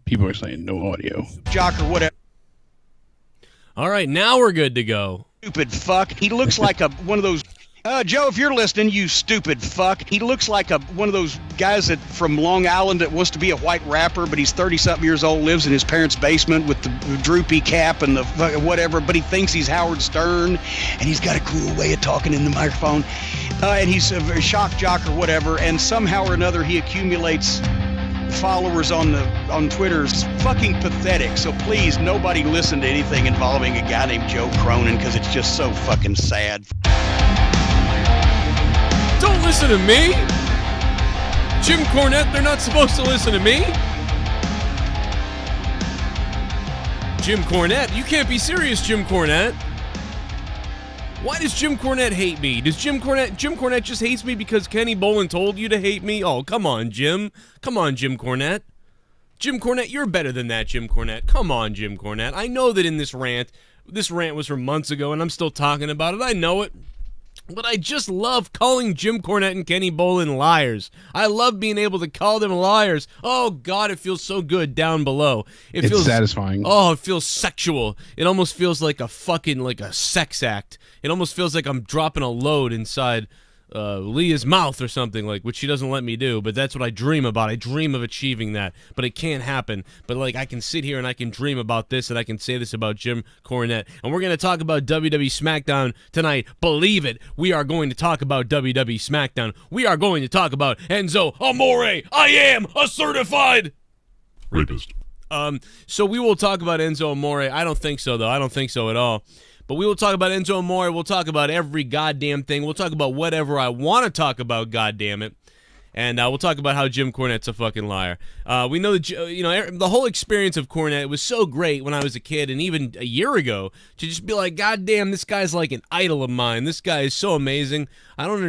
People are saying no audio. Jock or whatever. All right, now we're good to go. Stupid fuck. He looks like one of those. Joe, if you're listening, you stupid fuck. He looks like one of those guys from Long Island that wants to be a white rapper, but he's 30-something years old, lives in his parents' basement with the droopy cap and the whatever, but he thinks he's Howard Stern, and he's got a cool way of talking in the microphone. And he's a shock jock or whatever, and somehow or another he accumulates followers on Twitter's fucking pathetic. So please, nobody listen to anything involving a guy named Joe Cronin, because it's just so fucking sad. Don't listen to me! Jim Cornette, they're not supposed to listen to me! Jim Cornette? You can't be serious, Jim Cornette! Why does Jim Cornette hate me? Does Jim Cornette just hates me because Kenny Bolin told you to hate me? Oh, come on, Jim. Come on, Jim Cornette. Jim Cornette, you're better than that, Jim Cornette. Come on, Jim Cornette. I know that in this rant was from months ago, and I'm still talking about it. I know it. But I just love calling Jim Cornette and Kenny Bolin liars. I love being able to call them liars. Oh, God, it feels so good down below. It feels satisfying. Oh, it feels sexual. It almost feels like a sex act. It almost feels like I'm dropping a load inside Leah's mouth or something, which she doesn't let me do, but that's what I dream about. I dream of achieving that, but it can't happen. But I can sit here and I can dream about this, and I can say this about Jim Cornette. And we're going to talk about WWE Smackdown tonight. Believe it, we are going to talk about WWE Smackdown. We are going to talk about Enzo Amore. I am a certified rapist. So we will talk about Enzo Amore. I don't think so, though. I don't think so at all. But we will talk about Enzo Amore. We'll talk about every goddamn thing. We'll talk about whatever I want to talk about, goddammit. And we'll talk about how Jim Cornette's a fucking liar. We know that, the whole experience of Cornette was so great when I was a kid and even a year ago to just be like, goddamn, this guy's like an idol of mine. This guy is so amazing. I don't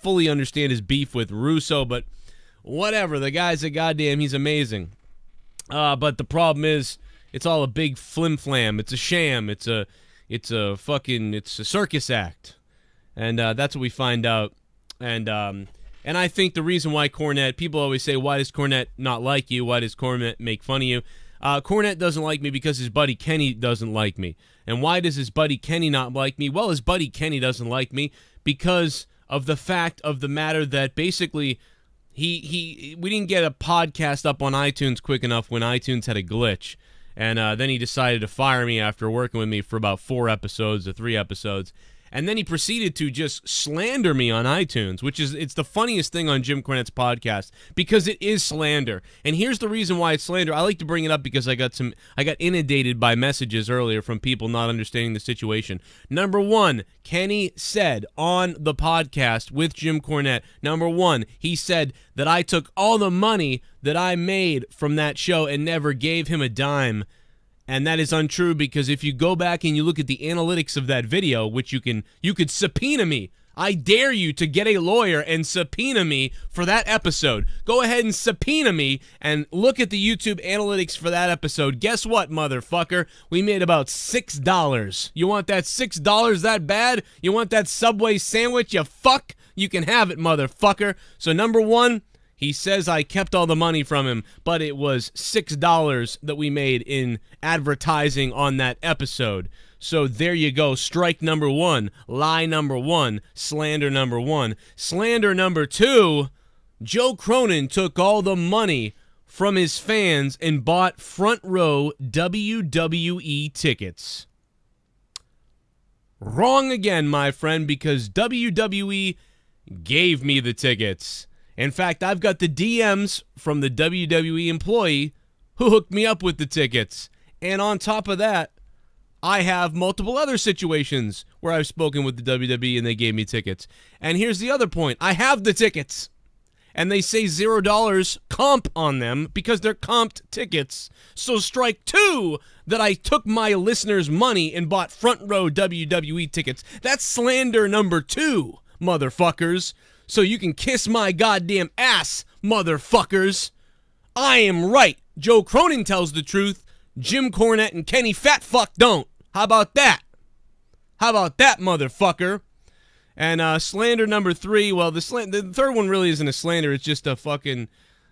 fully understand his beef with Russo, but whatever. The guy's a goddamn, he's amazing. But the problem is, it's all a big flim-flam. It's a sham. It's a circus act, and that's what we find out. And I think the reason why Cornette, people always say, why does Cornette not like you? Why does Cornette make fun of you? Cornette doesn't like me because his buddy Kenny doesn't like me. And why does his buddy Kenny not like me? Well, his buddy Kenny doesn't like me because of the fact of the matter that basically we didn't get a podcast up on iTunes quick enough when iTunes had a glitch. And then he decided to fire me after working with me for about 4 episodes or 3 episodes. And then he proceeded to just slander me on iTunes, it's the funniest thing on Jim Cornette's podcast because it is slander. And here's the reason why it's slander. I like to bring it up because I got inundated by messages earlier from people not understanding the situation. Number one, Kenny said on the podcast with Jim Cornette, number one, he said that I took all the money that I made from that show and never gave him a dime. And that is untrue because if you go back and you look at the analytics of that video, which you could subpoena me. I dare you to get a lawyer and subpoena me for that episode. Go ahead and subpoena me and look at the YouTube analytics for that episode. Guess what, motherfucker? We made about $6. You want that $6 that bad? You want that Subway sandwich, you fuck? You can have it, motherfucker. So number one, he says I kept all the money from him, but it was $6 that we made in advertising on that episode. So there you go. Strike number one. Lie number one. Slander number one. Slander number two, Joe Cronin took all the money from his fans and bought front row WWE tickets. Wrong again, my friend, because WWE gave me the tickets. In fact, I've got the DMs from the WWE employee who hooked me up with the tickets. And on top of that, I have multiple other situations where I've spoken with the WWE and they gave me tickets. And here's the other point. I have the tickets. And they say $0 comp on them because they're comped tickets. So strike two, that I took my listeners' money and bought front row WWE tickets. That's slander number two, motherfuckers. So you can kiss my goddamn ass, motherfuckers. I am right. Joe Cronin tells the truth. Jim Cornette and Kenny Fatfuck don't. How about that? How about that, motherfucker? And slander number three, well, the third one really isn't a slander. It's just a fucking,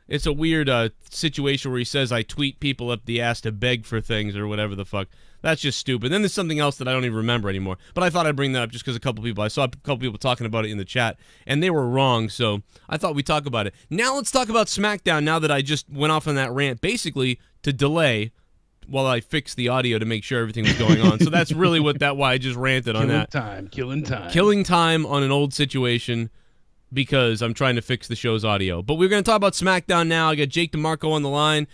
It's a weird situation where he says I tweet people up the ass to beg for things or whatever the fuck. That's just stupid. Then there's something else that I don't even remember anymore. But I thought I'd bring that up just because I saw a couple people talking about it in the chat, and they were wrong, so I thought we'd talk about it. Now let's talk about SmackDown now that I just went off on that rant, basically to delay while I fix the audio to make sure everything was going on. So that's really why I just ranted on that. Killing time. Killing time on an old situation because I'm trying to fix the show's audio. But we're going to talk about SmackDown now. I got Jake DeMarco on the line.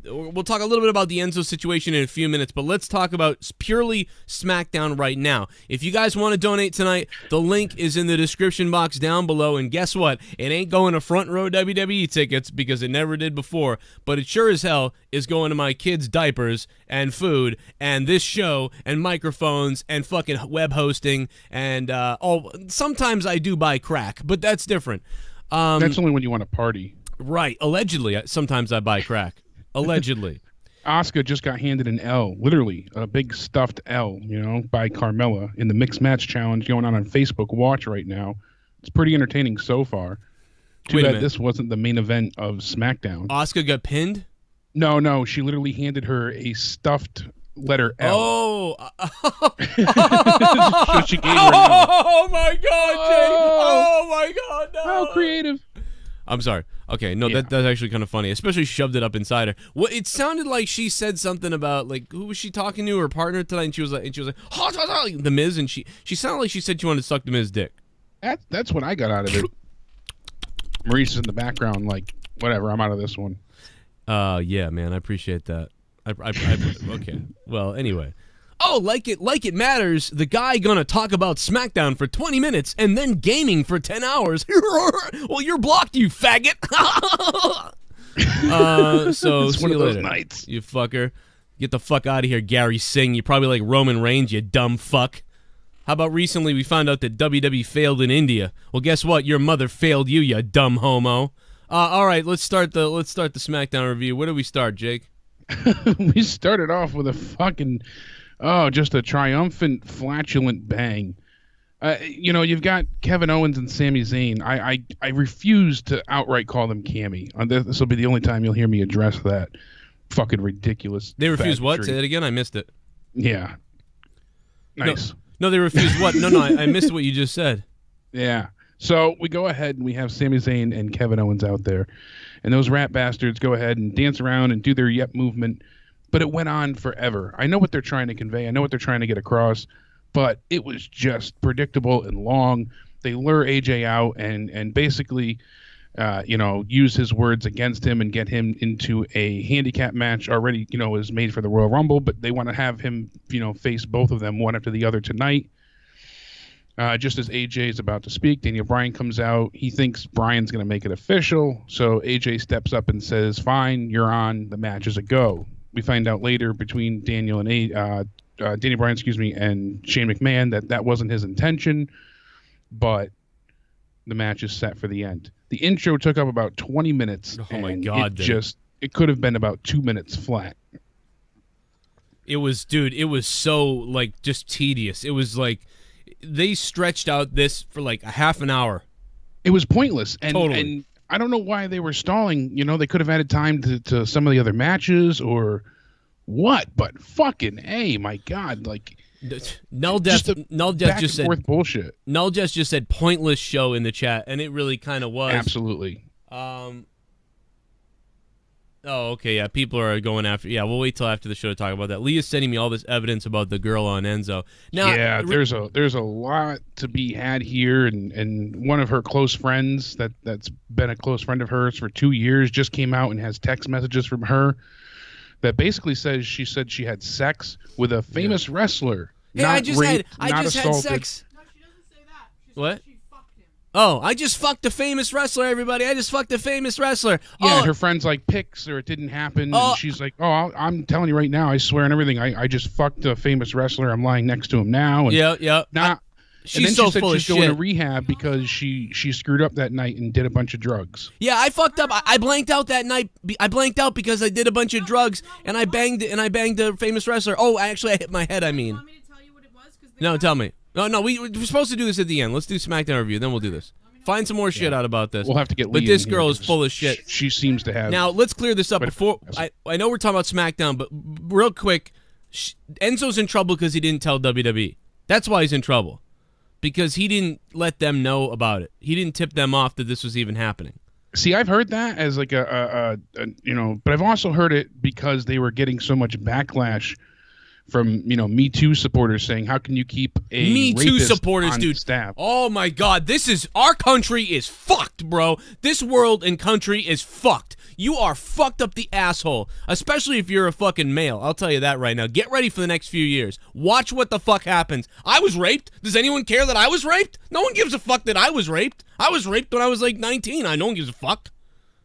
We'll talk a little bit about the Enzo situation in a few minutes, but let's talk about purely SmackDown right now. If you guys want to donate tonight, the link is in the description box down below, and guess what? It ain't going to front row WWE tickets because it never did before, but it sure as hell is going to my kids' diapers and food and this show and microphones and fucking web hosting and, sometimes I do buy crack, but that's different. That's only when you want to party. Right. Allegedly, sometimes I buy crack. Allegedly. Asuka just got handed an L, literally a big stuffed L, by Carmella in the mixed match challenge going on Facebook Watch right now. It's pretty entertaining so far. Too bad this wasn't the main event of SmackDown. Asuka got pinned? No, she literally handed her a stuffed letter L. Oh. So she gave her oh my God, Jake. Oh my God, no. How creative. I'm sorry. Okay, no, that's actually kind of funny. Especially shoved it up inside her. Well, it sounded like she said something about who was she talking to? Her partner tonight, and she was like, the Miz, and she sounded like she said she wanted to suck the Miz dick. That's what I got out of it. Maurice is in the background, whatever. I'm out of this one. Yeah, man, I appreciate that. Okay. Well, anyway. Oh, like it matters. The guy gonna talk about SmackDown for 20 minutes and then gaming for 10 hours. Well, you're blocked, you faggot. So it's see one you of those later, nights. you fucker. Get the fuck out of here, Gary Singh. You're probably like Roman Reigns, you dumb fuck. How about recently we found out that WWE failed in India? Well, guess what? Your mother failed you, you dumb homo. All right, let's start the SmackDown review. Where do we start, Jake? We started off with a fucking. Oh, just a triumphant, flatulent bang. You've got Kevin Owens and Sami Zayn. I refuse to outright call them Cammy. This will be the only time you'll hear me address that. Fucking ridiculous. They refuse what? Say that again? I missed it. Yeah. Nice. No, they refuse what? No, I missed what you just said. Yeah. So we go ahead and we have Sami Zayn and Kevin Owens out there. And those rat bastards go ahead and dance around and do their yep movement. But it went on forever. I know what they're trying to convey. I know what they're trying to get across. But it was just predictable and long. They lure AJ out and basically, use his words against him and get him into a handicap match already, is made for the Royal Rumble. But they want to have him, face both of them one after the other tonight. Just as AJ is about to speak, Daniel Bryan comes out. He thinks Bryan's going to make it official. So AJ steps up and says, fine, you're on. The match is a go. We find out later between Daniel Bryan, and Shane McMahon that wasn't his intention, but the match is set for the end. The intro took up about 20 minutes. Oh my God! It could have been about 2 minutes flat. It was so just tedious. It was like they stretched out this for like a half an hour. It was pointless, Totally. And I don't know why they were stalling. They could have added time to some of the other matches or what, but fucking A, my God, Null Death just said bullshit. Null Death just said pointless show in the chat, and it really kind of was. Absolutely. Oh, okay, yeah, people are going after. Yeah, we'll wait till after the show to talk about that. Leah's sending me all this evidence about the girl on Enzo. Now, yeah, there's a lot to be had here, and one of her close friends that's been a close friend of hers for 2 years just came out and has text messages from her that basically says she had sex with a famous wrestler. Hey, not I just raped, had not assaulted. sex. No, she doesn't say that. She says What? she fucked him. Oh, I just fucked a famous wrestler, everybody. I just fucked a famous wrestler. Yeah, oh. her friend's like, pics or it didn't happen. Oh. And she's like, oh, I'm telling you right now, I swear on everything, I just fucked a famous wrestler. I'm lying next to him now. And Yeah. And then She's so she said full of she's going to shit. rehab because she screwed up that night and did a bunch of drugs. Yeah, I fucked up. I blanked out that night. I blanked out because I did a bunch of drugs and I banged a famous wrestler. Oh, actually, I hit my head. I mean, You want me to tell you what it was? 'Cause no, tell me. No, we're supposed to do this at the end. Let's do SmackDown review, then we'll do this. Let me know Find some more shit out about this. We'll have to get Lee But this in girl here is full of shit. She seems to have... Now, let's clear this up. Before I know we're talking about SmackDown, but real quick, Enzo's in trouble because he didn't tell WWE. That's why he's in trouble. Because he didn't let them know about it. He didn't tip them off that this was even happening. See, I've heard that as like a but I've also heard it because they were getting so much backlash from, Me Too supporters saying, how can you keep a Me Too rapist supporters, on dude. staff? Oh my God, our country is fucked, bro. This world and country is fucked. You are fucked up the asshole, especially if you're a fucking male. I'll tell you that right now. Get ready for the next few years. Watch what the fuck happens. I was raped. Does anyone care that I was raped? No one gives a fuck that I was raped. I was raped when I was like 19. No one gives a fuck.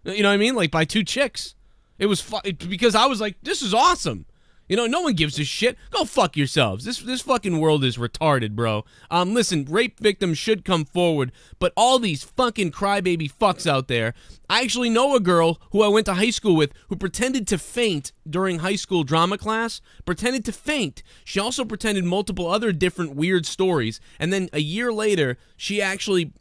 You know what I mean? Like by two chicks. It was because I was like, this is awesome. No one gives a shit. Go fuck yourselves. This fucking world is retarded, bro. Listen, rape victims should come forward, but all these fucking crybaby fucks out there. I actually know a girl who I went to high school with who pretended to faint during high school drama class. Pretended to faint. She also pretended multiple other different weird stories, and then a year later, she actually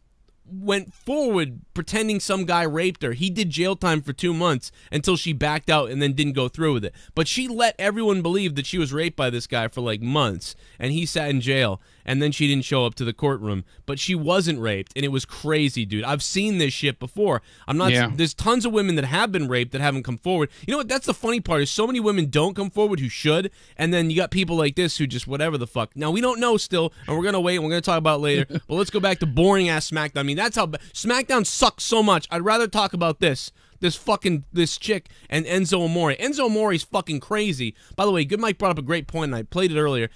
went forward pretending some guy raped her. He did jail time for 2 months until she backed out and then didn't go through with it. But she let everyone believe that she was raped by this guy for like months, and he sat in jail, and then she didn't show up to the courtroom. But she wasn't raped, and it was crazy, dude. I've seen this shit before. There's tons of women that have been raped that haven't come forward. You know what? That's the funny part is so many women don't come forward who should, and then you got people like this who just whatever the fuck. Now, we don't know still, and we're going to wait, and we're going to talk about it later. But let's go back to boring-ass SmackDown. I mean, that's how SmackDown sucks so much. I'd rather talk about this chick and Enzo Amore. Enzo Amore's fucking crazy. By the way, Good Mike brought up a great point, and I played it earlier.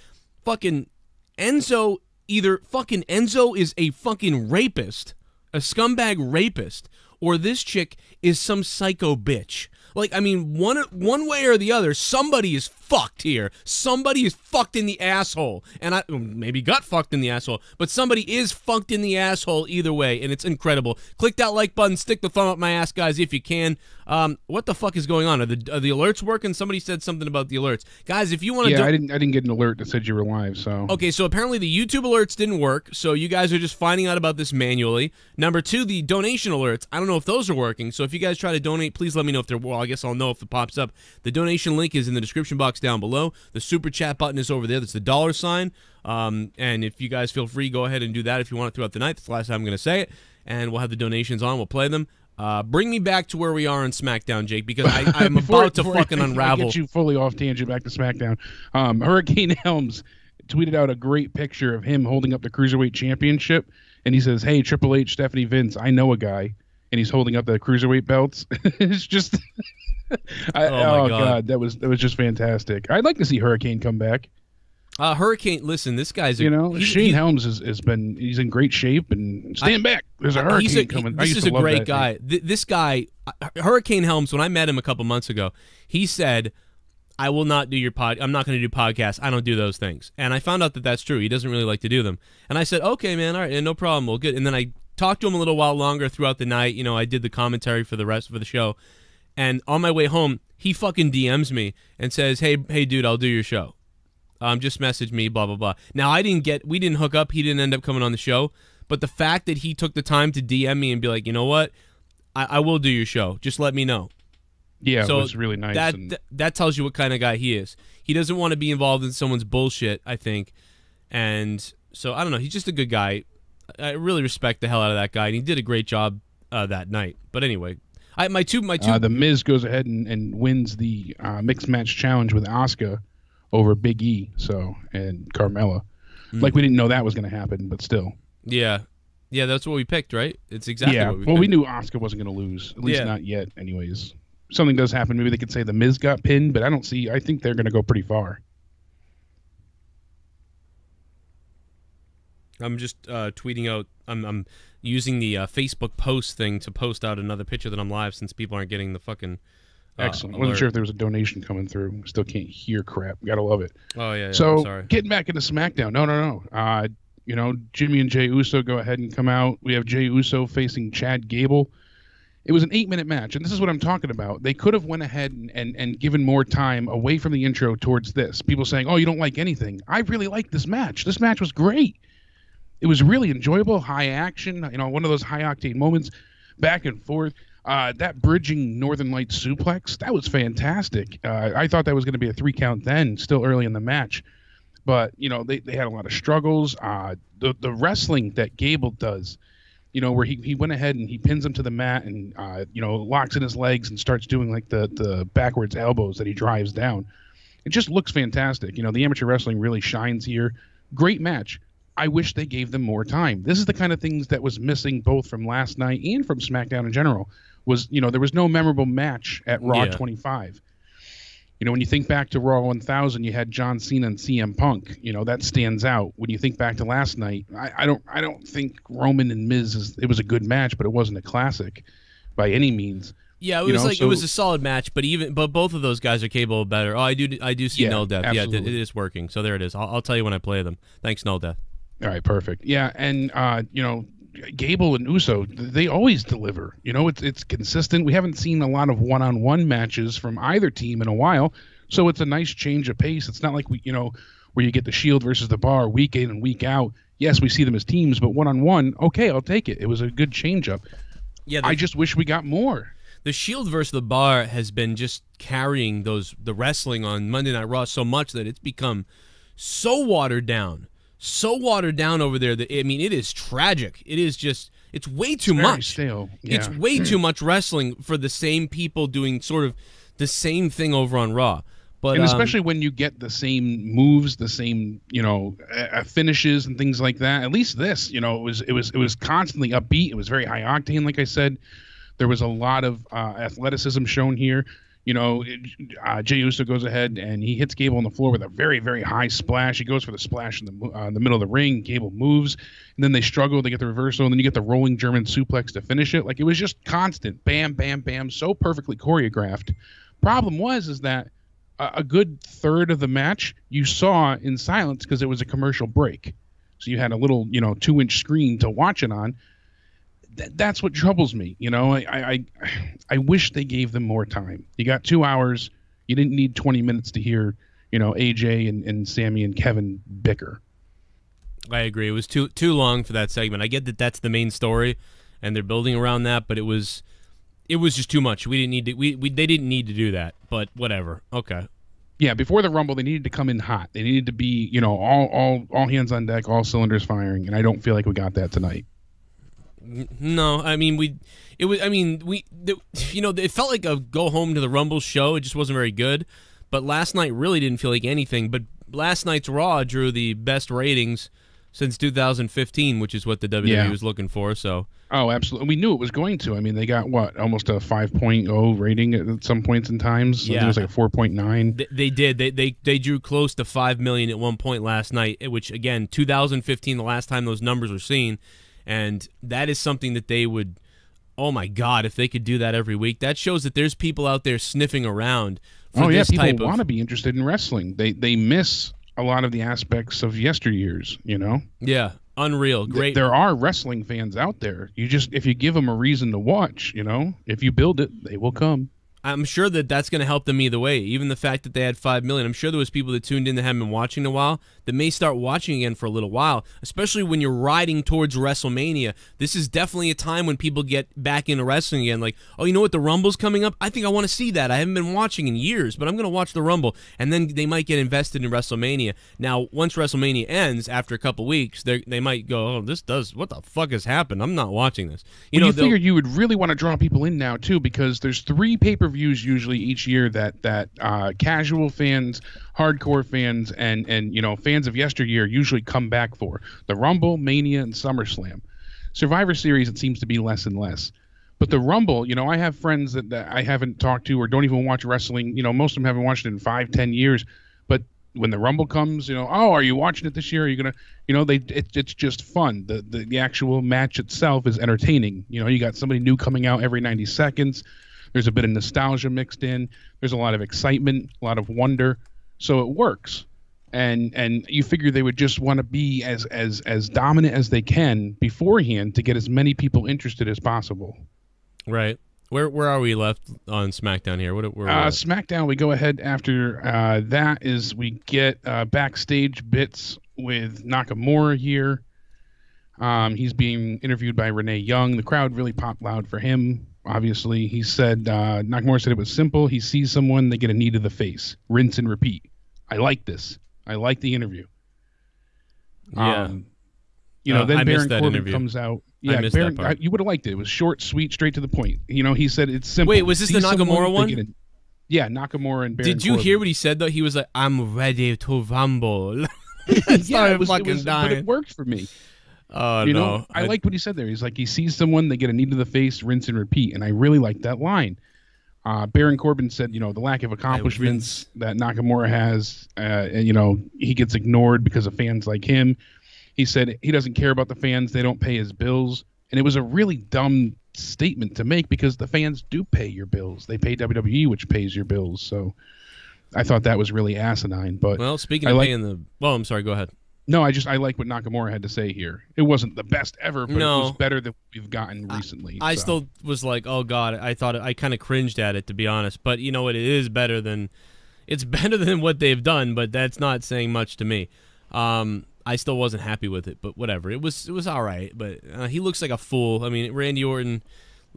Fucking Enzo, either fucking Enzo is a fucking rapist, a scumbag rapist, or this chick is some psycho bitch. Like, I mean, one way or the other, somebody is fucked here. Somebody is fucked in the asshole. And maybe got fucked in the asshole, but somebody is fucked in the asshole either way, and it's incredible. Click that like button, stick the thumb up my ass, guys, if you can. What the fuck is going on? Are the alerts working? Somebody said something about the alerts. Guys, if you want to I didn't get an alert that said you were live, so. Okay, so apparently the YouTube alerts didn't work, so you guys are just finding out about this manually. Number 2, the donation alerts. I don't know if those are working, so if you guys try to donate, please let me know if they're, well, I guess I'll know if it pops up. The donation link is in the description box down below. The super chat button is over there. That's the $sign. And if you guys feel free, go ahead and do that if you want it throughout the night. That's the last time I'm going to say it. And we'll have the donations on. We'll play them. Bring me back to where we are on SmackDown, Jake, because I'm about to fucking unravel. Get you fully off tangent back to SmackDown. Hurricane Helms tweeted out a great picture of him holding up the Cruiserweight Championship, and he says, "Hey, Triple H, Stephanie, Vince, I know a guy," and he's holding up the Cruiserweight belts. It's just, oh God, that was just fantastic. I'd like to see Hurricane come back. Hurricane, listen, this guy's Shane Helms he's in great shape, and stand back. There's a hurricane coming. This is a great guy. This guy, Hurricane Helms, when I met him a couple months ago, he said, "I will not do I'm not going to do podcasts. I don't do those things." And I found out that that's true. He doesn't really like to do them. And I said, "Okay, man, all right, no problem. Well, good." And then I talked to him a little while longer throughout the night. I did the commentary for the rest of the show. And on my way home, he fucking DMs me and says, hey, dude, I'll do your show. Just message me, blah, blah, blah. Now, we didn't hook up. He didn't end up coming on the show. But the fact that he took the time to DM me and be like, you know what? I will do your show. Just let me know. Yeah, so it was really nice. That tells you what kind of guy he is. He doesn't want to be involved in someone's bullshit, I think. And so, I don't know. He's just a good guy. I really respect the hell out of that guy. And he did a great job that night. But anyway, the Miz goes ahead and wins the mixed match challenge with Asuka over Big E, and Carmella. Like we didn't know that was going to happen, but still. Yeah, that's what we picked, right? It's exactly what we picked. Well, we knew Asuka wasn't going to lose, at least not yet. Anyways, something does happen. Maybe they could say the Miz got pinned, but I think they're going to go pretty far. I'm just tweeting out. I'm using the Facebook post thing to post out another picture that I'm live since people aren't getting the fucking. Excellent. I wasn't sure if there was a donation coming through. Still can't hear crap. Gotta love it. Oh yeah. So I'm sorry. Getting back into SmackDown. No. Jimmy and Jey Uso go ahead and come out. We have Jey Uso facing Chad Gable. It was an 8-minute match, and this is what I'm talking about. They could have went ahead and given more time away from the intro towards this. People saying, "Oh, you don't like anything." I really liked this match. This match was great. It was really enjoyable, high action, one of those high octane moments, back and forth. That bridging Northern Lights suplex, that was fantastic. I thought that was going to be a 3 count then, still early in the match. But, they had a lot of struggles. The wrestling that Gable does, where he went ahead and he pins him to the mat and, locks in his legs and starts doing like the backwards elbows that he drives down. It just looks fantastic. The amateur wrestling really shines here. Great match. I wish they gave them more time. This is the kind of things that was missing both from last night and from SmackDown in general. Was, there was no memorable match at Raw 25. When you think back to Raw 1000, you had John Cena and CM Punk. That stands out. When you think back to last night, I don't think Roman and Miz it was a good match, but it wasn't a classic by any means. Yeah, it was it was a solid match, but both of those guys are capable of better. Oh, I do see Null Death. Absolutely. Yeah, it is working. So there it is. I'll tell you when I play them. Thanks, Null Death. All right, perfect. Yeah, and Gable and Uso, they always deliver. It's consistent. We haven't seen a lot of one-on-one matches from either team in a while, so it's a nice change of pace. It's not like where you get the Shield versus the Bar week in and week out. Yes, we see them as teams, but one-on-one, okay, I'll take it. It was a good change-up. Yeah, I just wish we got more. The Shield versus the Bar has been just carrying the wrestling on Monday Night Raw so much that it's become so watered down over there that it is tragic. It is just it's way too much. Stale. Yeah. It's way too much wrestling for the same people doing sort of the same thing over on Raw. But especially when you get the same moves, the same finishes and things like that. At least this, it was constantly upbeat. It was very high octane, like I said. There was a lot of athleticism shown here. Jey Uso goes ahead and he hits Gable on the floor with a very, very high splash. He goes for the splash in the middle of the ring. Gable moves, and then they struggle. They get the reversal, and then you get the rolling German suplex to finish it. Like, it was just constant, bam, bam, bam, so perfectly choreographed. Problem is that a good third of the match you saw in silence because it was a commercial break. So you had a little, 2-inch screen to watch it on. That's what troubles me. I wish they gave them more time. You got 2 hours. You didn't need 20 minutes to hear, AJ and Sammy and Kevin bicker. I agree. It was too long for that segment. I get that that's the main story, and they're building around that, but it was just too much. We didn't need to. They didn't need to do that. But whatever. Okay. Yeah, before the Rumble, they needed to come in hot. They needed to be, all hands on deck, all cylinders firing, and I don't feel like we got that tonight. No, it felt like a go home to the Rumble show. It just wasn't very good. But last night really didn't feel like anything. But last night's Raw drew the best ratings since 2015, which is what the WWE was looking for. So. Oh, absolutely. We knew it was going to. They got, almost a 5.0 rating at some points in times. Yeah. I think it was like a 4.9. They did. They drew close to 5 million at one point last night, which, again, 2015, the last time those numbers were seen. And that is something that they would, oh my God, if they could do that every week. That shows that there's people out there sniffing around for this type of... people want to be interested in wrestling. They miss a lot of the aspects of yesteryears, Yeah, unreal, great. There are wrestling fans out there. If you give them a reason to watch, if you build it, they will come. I'm sure that that's going to help them either way. Even the fact that they had 5 million, I'm sure there was people that tuned in that haven't been watching in a while that may start watching again for a little while, especially when you're riding towards WrestleMania. This is definitely a time when people get back into wrestling again. Like, oh, you know what? The Rumble's coming up. I think I want to see that. I haven't been watching in years, but I'm going to watch the Rumble. And then they might get invested in WrestleMania. Now, once WrestleMania ends, after a couple weeks, they might go, oh, what the fuck has happened? I'm not watching this. You figured you would really want to draw people in now, too, because there's 3 pay-per-views usually each year that casual fans, hardcore fans, and fans of yesteryear usually come back for: the Rumble, Mania, and SummerSlam. Survivor Series, it seems to be less and less. But the Rumble, I have friends that I haven't talked to or don't even watch wrestling. Most of them haven't watched it in 5-10 years. But when the Rumble comes, oh, are you watching it this year? Are you gonna, it's just fun. The actual match itself is entertaining. You got somebody new coming out every 90 seconds. There's a bit of nostalgia mixed in. There's a lot of excitement, a lot of wonder. So it works. And you figure they would just want to be as dominant as they can beforehand to get as many people interested as possible. Right. Where are we left on SmackDown here? Where SmackDown, we go ahead after that is we get backstage bits with Nakamura here. He's being interviewed by Renee Young. The crowd really popped loud for him. Obviously, he said, Nakamura said it was simple. He sees someone, they get a knee to the face. Rinse and repeat. I like this. I like the interview. Yeah. Then Baron Corbin comes out. Yeah, I missed that part. You would have liked it. It was short, sweet, straight to the point. He said it's simple. Wait, was this the Nakamura one? Yeah, Nakamura and Baron Did you Corbin. hear what he said, though? He was like, I'm ready to rumble. Yeah, it was, but it worked for me. No. I liked what he said there. He's like, he sees someone, they get a knee to the face, rinse and repeat. And I really liked that line. Baron Corbin said, the lack of accomplishments that Nakamura has, he gets ignored because of fans like him. He said he doesn't care about the fans. They don't pay his bills. And it was a really dumb statement to make because the fans do pay your bills. They pay WWE, which pays your bills. So I thought that was really asinine. But well, speaking of paying the... Well, I'm sorry. Go ahead. No, I like what Nakamura had to say here. It wasn't the best ever, but it was better than we've gotten recently. I still was like, oh God, I kind of cringed at it, to be honest. But you know what? It's better than what they've done, but that's not saying much to me. I still wasn't happy with it, but whatever. It was all right, but he looks like a fool. I mean, Randy Orton,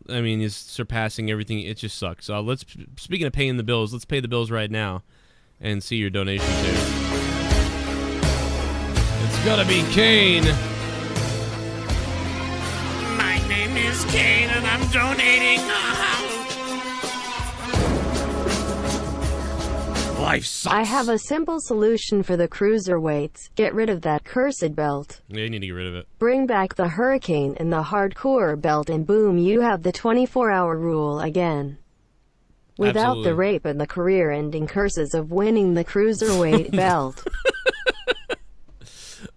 is surpassing everything. It just sucks. So speaking of paying the bills, let's pay the bills right now and see your donations here. It's gotta be Kane. My name is Kane and I'm donating. Life sucks. I have a simple solution for the cruiserweights. Get rid of that cursed belt. Yeah, you need to get rid of it. Bring back the Hurricane and the Hardcore belt and boom, you have the 24-hour rule again. Without Absolutely. the rape and the career-ending curses of winning the cruiserweight belt.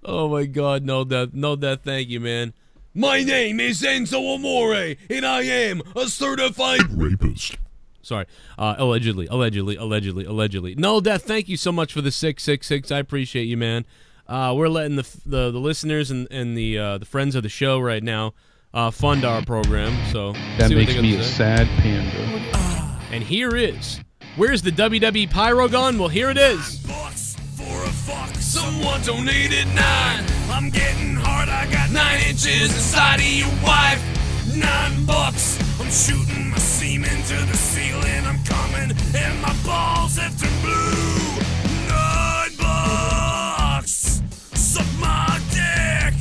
Oh my God, no death, thank you, man. My name is Enzo Amore, and I am a certified rapist. Sorry, allegedly. No death, thank you so much for the 666. I appreciate you, man. We're letting the listeners and the friends of the show right now fund our program. So that makes me a sad panda. And here is, where's the WWE Pyro gone? Well, here it is. Someone donated 9. I'm getting hard. I got 9 inches inside of your wife. $9. I'm shooting my semen to the ceiling. I'm coming and my balls have turned blue. $9. Suck my dick.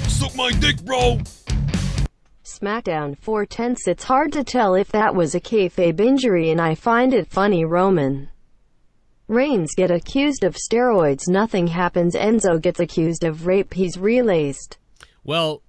Suck my dick, bro. Smackdown 4/10. It's hard to tell if that was a kayfabe injury and I find it funny. Roman Reigns get accused of steroids, nothing happens. Enzo gets accused of rape, he's relaced. Well,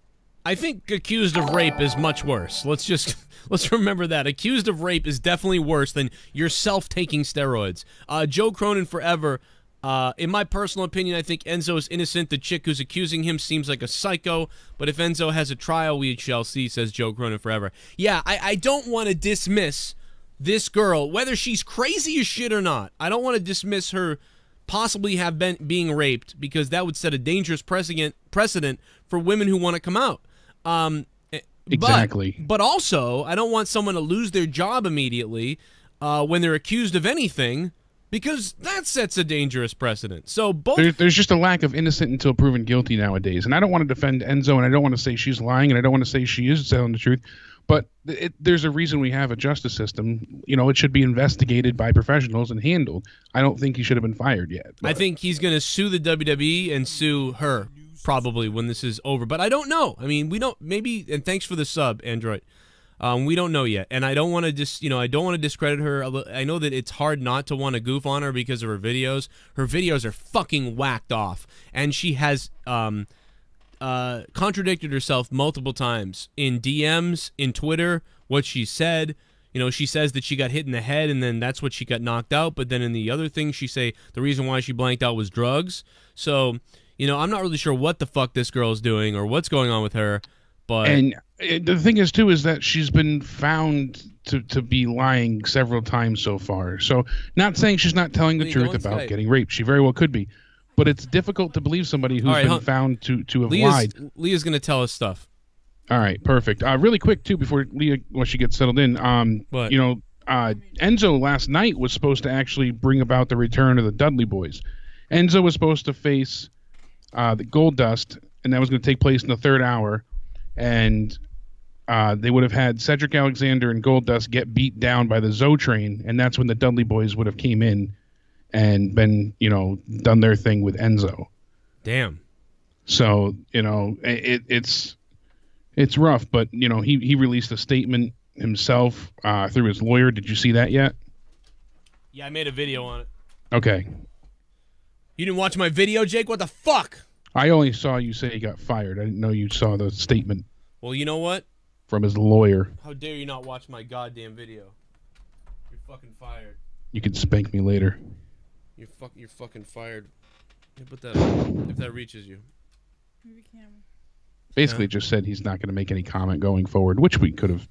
I think accused of rape is much worse. Let's remember that. Accused of rape is definitely worse than yourself taking steroids. Joe Cronin forever. In my personal opinion, I think Enzo is innocent. The chick who's accusing him seems like a psycho. But if Enzo has a trial, we shall see, says Joe Cronin forever. Yeah, I don't want to dismiss this girl, whether she's crazy as shit or not. I don't want to dismiss her possibly being raped, because that would set a dangerous precedent for women who want to come out. Exactly. But also, I don't want someone to lose their job immediately when they're accused of anything, because that sets a dangerous precedent. So there's just a lack of innocent until proven guilty nowadays. And I don't want to defend Enzo, and I don't want to say she's lying, and I don't want to say she is telling the truth. But there's a reason we have a justice system. It should be investigated by professionals and handled. I don't think he should have been fired yet. I think he's going to sue the WWE and sue her probably when this is over. But I don't know. I mean, we don't. Maybe. And thanks for the sub, Android. We don't know yet, and I don't want to I don't want to discredit her. I know that it's hard not to want to goof on her because of her videos. Her videos are fucking whacked off, and she has contradicted herself multiple times in DMs, in Twitter, what she said. She says that she got hit in the head and then that's what she got knocked out. But then in the other thing, she say the reason why she blanked out was drugs. So, I'm not really sure what the fuck this girl's doing or what's going on with her. But the thing is, too, is that she's been found to be lying several times so far. So not saying she's not telling the truth about getting raped. She very well could be. But it's difficult to believe somebody who's been found to have lied. Leah's going to tell us stuff. All right, perfect. Really quick, too, before Leah, once she gets settled in, Enzo last night was supposed to actually bring about the return of the Dudley Boys. Enzo was supposed to face the Goldust and that was going to take place in the third hour, and they would have had Cedric Alexander and Goldust get beat down by the Zo Train, and that's when the Dudley Boys would have came in and been, done their thing with Enzo. Damn. So, it's rough, but, he released a statement himself through his lawyer. Did you see that yet? Yeah, I made a video on it. Okay. You didn't watch my video, Jake? What the fuck? I only saw you say he got fired. I didn't know you saw the statement. Well, you know what? From his lawyer. How dare you not watch my goddamn video? You're fucking fired. You can spank me later. You're fucking fired. Yeah, put that if that reaches you. Maybe can. Basically, just said he's not going to make any comment going forward, which we could have,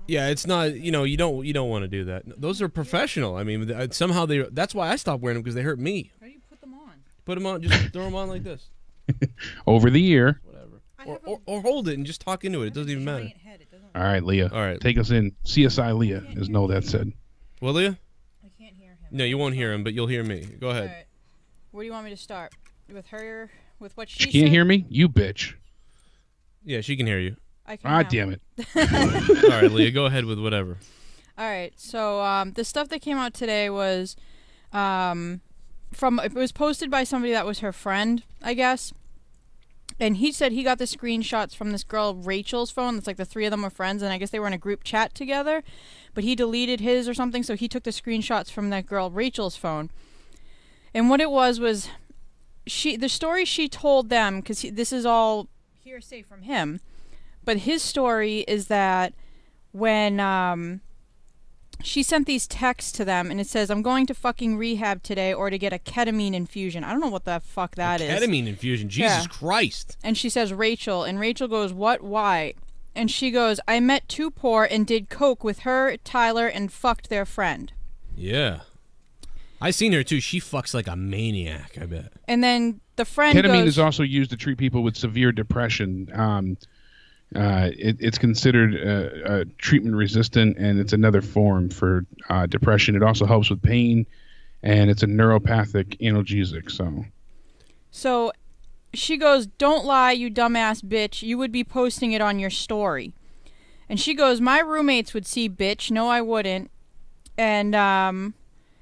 Yeah, it's not. You don't want to do that. Those are professional. I mean, somehow they. That's why I stopped wearing them, because they hurt me. How do you put them on? Put them on. Just throw them on like this. Over the ear. Whatever. Or hold it and just talk into it. It doesn't even matter. All right, Leah. All right. Take us in. CSI Leah, as Noel that said. Well, Leah? I can't hear him. No, you won't hear him, but you'll hear me. Go ahead. All right. Where do you want me to start? With her? With what She she can't said? hear me? You bitch. Yeah, she can hear you. I can Ah, now. damn it. All right, Leah, go ahead with whatever. All right. So the stuff that came out today was it was posted by somebody that was her friend, I guess. And he said he got the screenshots from this girl Rachel's phone. It's like the three of them were friends, and I guess they were in a group chat together. But he deleted his or something, so he took the screenshots from that girl Rachel's phone. And what it was the story she told them, because this is all hearsay from him, but his story is that when she sent these texts to them, and it says, I'm going to fucking rehab today or to get a ketamine infusion. I don't know what the fuck that is. Ketamine infusion? Jesus Christ. And she says, Rachel. And Rachel goes, what? Why? And she goes, I met Too Poor and did coke with her, Tyler, and fucked their friend. Yeah. I seen her, too. She fucks like a maniac, I bet. And then the friend Ketamine goes, is also used to treat people with severe depression. It's considered treatment resistant, and it's another form for depression. It also helps with pain, and it's a neuropathic analgesic. So she goes, don't lie, you dumbass bitch. You would be posting it on your story. And she goes, my roommates would see, bitch. No, I wouldn't. And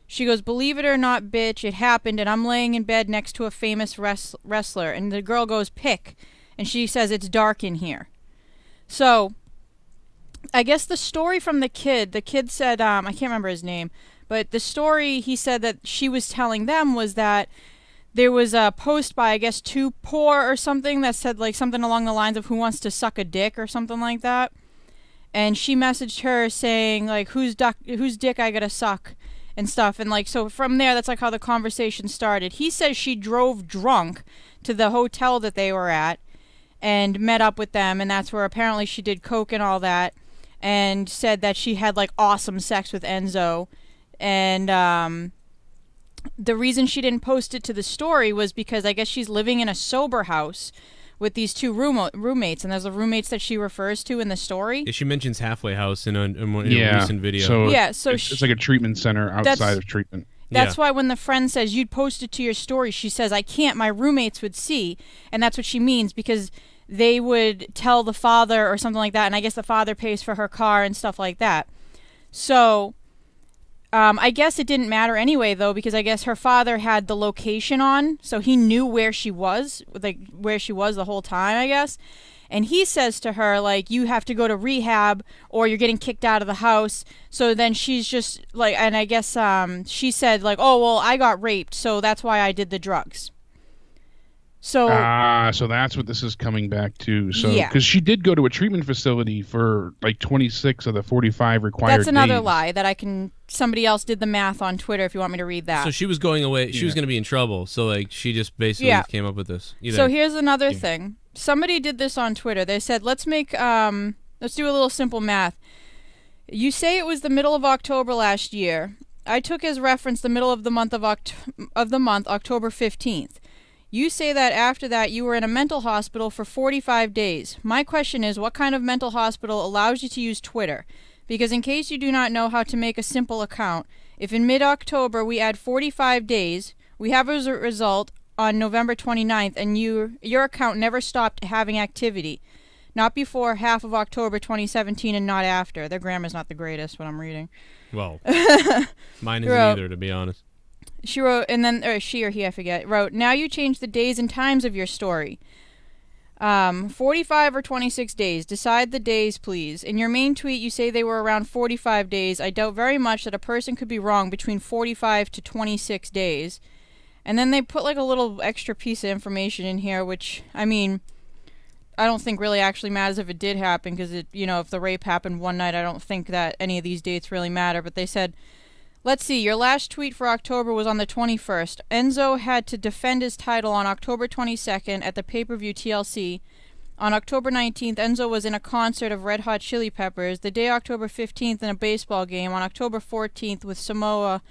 she goes, believe it or not, bitch, it happened, and I'm laying in bed next to a famous wrestler. And the girl goes, pick. And she says, it's dark in here. So, I guess the story from the kid said, I can't remember his name, but the story he said that she was telling them was that there was a post by, I guess, Too Poor or something that said, like, something along the lines of who wants to suck a dick or something like that. And she messaged her saying, like, whose dick I gotta suck and stuff. And, like, so from there, that's, like, how the conversation started. He says she drove drunk to the hotel that they were at and met up with them, and that's where apparently she did coke and all that, and said that she had like awesome sex with Enzo. And the reason she didn't post it to the story was because I guess she's living in a sober house with these two roommates, and there's the roommates that she refers to in the story. Yeah, she mentions Halfway House in a recent video. So it's like a treatment center outside of treatment. That's why when the friend says, you'd post it to your story, she says, I can't, my roommates would see. And that's what she means, because they would tell the father or something like that, and I guess the father pays for her car and stuff like that. So, I guess it didn't matter anyway, though, because I guess her father had the location on, so he knew where she was, like, where she was the whole time, I guess. And he says to her, like, you have to go to rehab or you're getting kicked out of the house. So then she's just, like, and I guess she said, like, oh, well, I got raped, so that's why I did the drugs. So so that's what this is coming back to. So because she did go to a treatment facility for like 26 of the 45 required That's another days. lie that somebody else did the math on Twitter if you want me to read that. So she was going away. She was going to be in trouble. So like she just basically came up with this. So here's another thing. Somebody did this on Twitter. They said, let's do a little simple math. You say it was the middle of October last year. I took as reference the middle of the month October 15th. You say that after that you were in a mental hospital for 45 days. My question is, what kind of mental hospital allows you to use Twitter? Because in case you do not know how to make a simple account, if in mid-October we add 45 days, we have as a result on November 29th, and your account never stopped having activity. Not before half of October 2017 and not after. Their grammar's not the greatest, what I'm reading. Well, mine isn't either, to be honest. She wrote, and then, or she or he, I forget, wrote, now you change the days and times of your story. 45 or 26 days. Decide the days, please. In your main tweet, you say they were around 45 days. I doubt very much that a person could be wrong between 45 to 26 days. And then they put like a little extra piece of information in here, which, I mean, I don't think really actually matters if it did happen, because it, you know, if the rape happened one night, I don't think that any of these dates really matter. But they said, let's see, your last tweet for October was on the 21st. Enzo had to defend his title on October 22nd at the pay-per-view TLC. On October 19th, Enzo was in a concert of Red Hot Chili Peppers. The day October 15th in a baseball game. On October 14th with Samoa.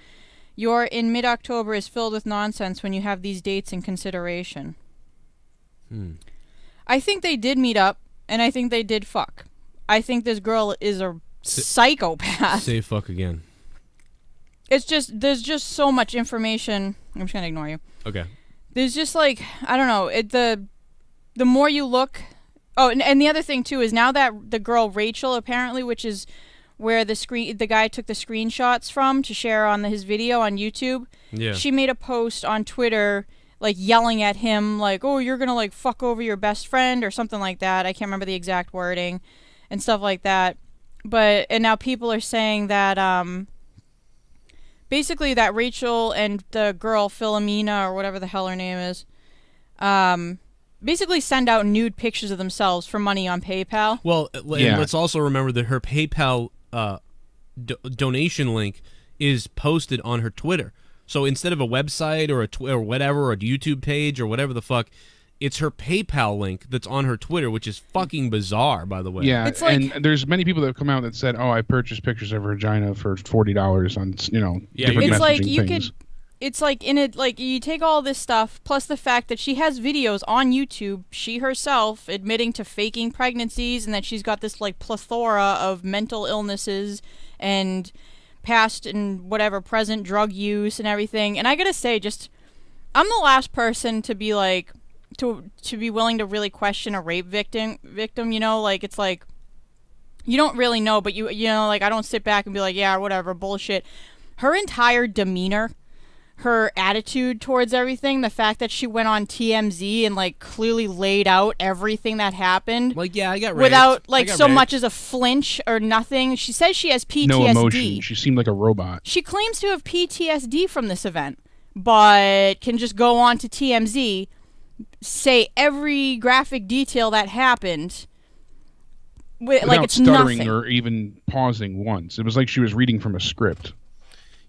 Your in mid-October is filled with nonsense when you have these dates in consideration. I think they did meet up, and I think they did fuck. I think this girl is a psychopath. Say fuck again. It's just, there's just so much information. I'm just gonna ignore you. Okay. There's just like, I don't know, the more you look. Oh, and the other thing too is now that the girl Rachel, apparently, which is where the guy took the screenshots from to share on his video on YouTube. Yeah. She made a post on Twitter like yelling at him like, oh, you're gonna like fuck over your best friend or something like that. I can't remember the exact wording and stuff like that. And now people are saying that basically that Rachel and the girl Philomena, or whatever the hell her name is, basically send out nude pictures of themselves for money on PayPal. Well, and let's also remember that her PayPal donation link is posted on her Twitter. So instead of a website or or whatever, or a YouTube page or whatever the fuck, it's her PayPal link that's on her Twitter, which is fucking bizarre, by the way. Yeah, it's like, and there's many people that have come out that said, "Oh, I purchased pictures of her vagina for $40 on, different it's like messaging things." It's like in it, like you take all this stuff plus the fact that she has videos on YouTube, she herself admitting to faking pregnancies, and that she's got this like plethora of mental illnesses and past and whatever present drug use and everything. And I gotta say, I'm the last person to be like to be willing to really question a rape victim, you know, like it's like you don't really know, but you know, like I don't sit back and be like, yeah, whatever, bullshit. Her entire demeanor, her attitude towards everything, the fact that she went on TMZ and like clearly laid out everything that happened, like, yeah, I got raped. Without like so much as a flinch or nothing. She says she has PTSD. No emotion. She seemed like a robot. She claims to have PTSD from this event, but can just go on to TMZ, say every graphic detail that happened, without like it's stuttering nothing. or even pausing once. It was like she was reading from a script.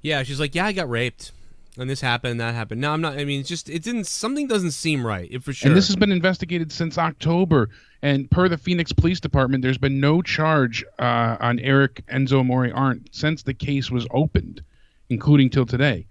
Yeah, she's like, yeah, I got raped. And this happened, and that happened. No, I'm not. I mean, something doesn't seem right, for sure. And this has been investigated since October. And per the Phoenix Police Department, there's been no charge on Eric Enzo Amore Arndt since the case was opened, including till today.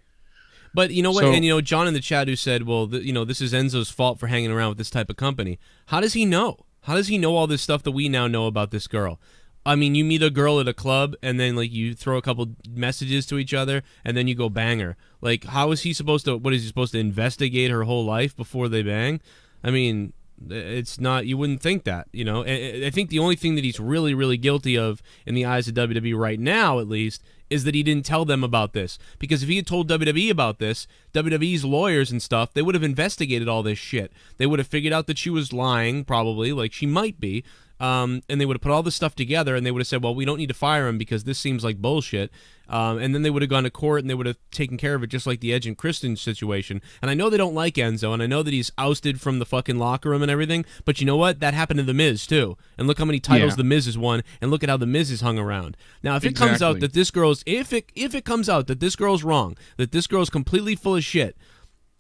But you know what? And you know, John in the chat who said, well, this is Enzo's fault for hanging around with this type of company. How does he know? How does he know all this stuff that we now know about this girl? I mean, you meet a girl at a club, and then like you throw a couple messages to each other, and then you go bang her. Like, how is he supposed to? What is he supposed to investigate her whole life before they bang? I mean, it's not. You wouldn't think that, you know. I think the only thing that he's really, really guilty of in the eyes of WWE right now, at least, is that he didn't tell them about this. Because if he had told WWE about this, WWE's lawyers and stuff, they would have investigated all this shit. They would have figured out that she was lying, probably, like she might be. And they would have put all this stuff together, and they would have said, well, we don't need to fire him because this seems like bullshit. And then they would have gone to court, and they would have taken care of it just like the Edge and Christian situation. And I know they don't like Enzo, and I know that he's ousted from the fucking locker room and everything, but you know what? That happened to The Miz, too. And look how many titles The Miz has won, and look at how The Miz is hung around. Now, if it comes out that this girl's... If it comes out that this girl's wrong, that this girl's completely full of shit,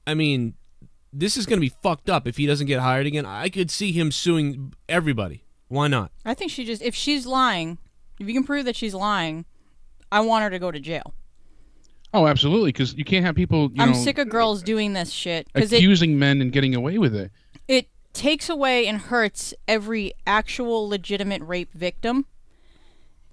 I mean, this is going to be fucked up if he doesn't get hired again. I could see him suing everybody. Why not? I think if she's lying, if you can prove that she's lying, I want her to go to jail. Oh, absolutely, because you can't have people, I'm sick of girls doing this shit. Accusing men and getting away with it. It takes away and hurts every actual legitimate rape victim,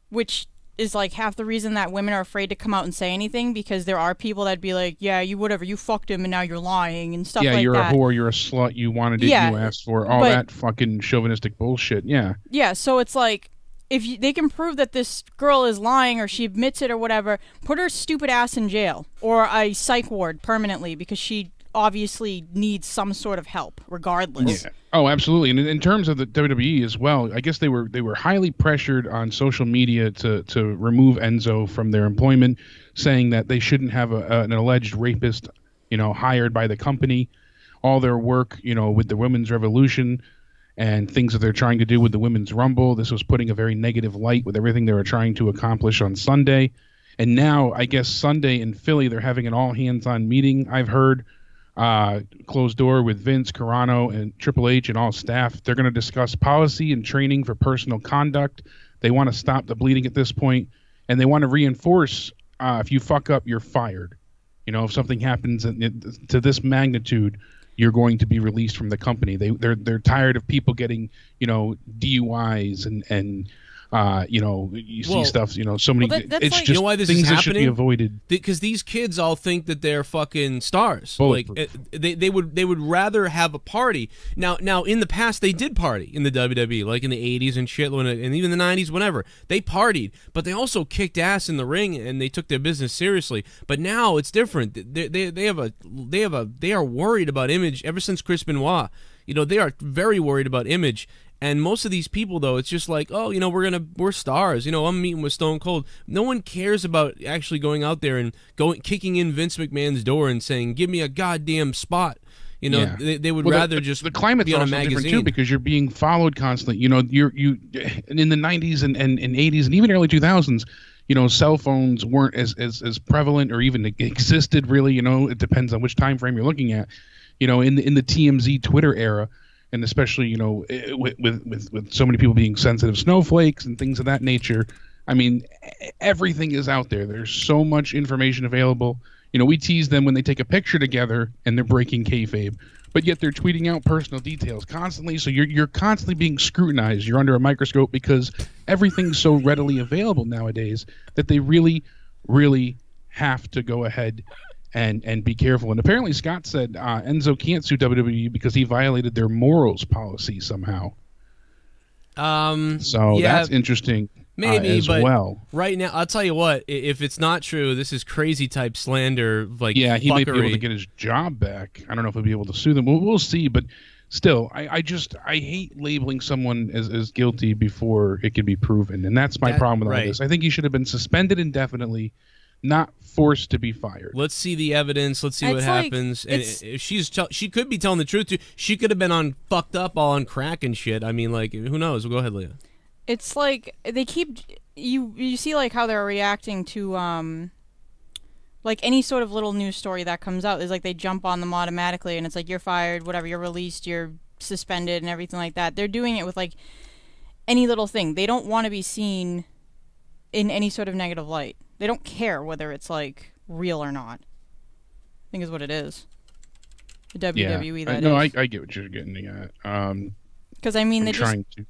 which is like half the reason that women are afraid to come out and say anything, because there are people that'd be like, yeah, you whatever, you fucked him and now you're lying and stuff like that. Yeah, you're a whore, you're a slut, you wanted it, you asked for it, all that fucking chauvinistic bullshit. Yeah. Yeah, so it's like, if they can prove that this girl is lying or she admits it or whatever, put her stupid ass in jail or a psych ward permanently, because she obviously needs some sort of help regardless. Yeah. Oh, absolutely. And in terms of the WWE as well, I guess they were highly pressured on social media to remove Enzo from their employment, saying that they shouldn't have an alleged rapist, hired by the company. All their work, with the women's revolution and things that they're trying to do with the women's rumble, this was putting a very negative light with everything they were trying to accomplish on Sunday. And now, I guess Sunday in Philly, they're having an all-hands-on meeting, I've heard, closed door with Vince, Carano, and Triple H and all staff. They're going to discuss policy and training for personal conduct. They want to stop the bleeding at this point, and they want to reinforce if you fuck up, you're fired. If something happens to this magnitude, you're going to be released from the company. They're tired of people getting DUIs and you see stuff, so many. It's like, just why this things is that should be avoided. Because these kids all think that they're fucking stars. Bulletproof. Like they would rather have a party. Now in the past they did party in the WWE, like in the 80s and shit, and even the 90s, whenever they partied. But they also kicked ass in the ring and they took their business seriously. But now it's different. They are worried about image ever since Chris Benoit. They are very worried about image. And most of these people, though, it's just like, oh, we're stars. I'm meeting with Stone Cold. No one cares about actually going out there and kicking in Vince McMahon's door and saying, "Give me a goddamn spot." They would rather just the climate's be on a also magazine. different too, because you're being followed constantly. You in the 90s and 80s and even early 2000s. Cell phones weren't as prevalent or even existed really. It depends on which time frame you're looking at. In the TMZ Twitter era. And especially, with so many people being sensitive snowflakes and things of that nature, I mean, everything is out there. There's so much information available. We tease them when they take a picture together and they're breaking kayfabe, but yet they're tweeting out personal details constantly. So you're constantly being scrutinized. You're under a microscope because everything's so readily available nowadays that they really, really have to go ahead and be careful. And apparently Scott said Enzo can't sue WWE because he violated their morals policy somehow. So that's interesting. Maybe, as but well. Right now, I'll tell you what. If it's not true, this is crazy type slander. Like, he fuckery. might be able to get his job back. I don't know if he'll be able to sue them. We'll see. But still, I hate labeling someone as guilty before it can be proven, and that's my problem with all this. I think he should have been suspended indefinitely, not forced to be fired. Let's see the evidence. Let's see what happens. And if she could be telling the truth too. She could have been on fucked up, all on crack and shit. I mean, like, who knows? Go ahead, Leah. It's like they keep you see like how they're reacting to like any sort of little news story that comes out. Is like they jump on them automatically, and it's like you're fired, whatever, you're released, you're suspended, and everything like that. They're doing it with like any little thing. They don't want to be seen in any sort of negative light. They don't care whether it's like real or not. I think is what it is. The WWE that no, is. I get what you're getting at. Because I mean,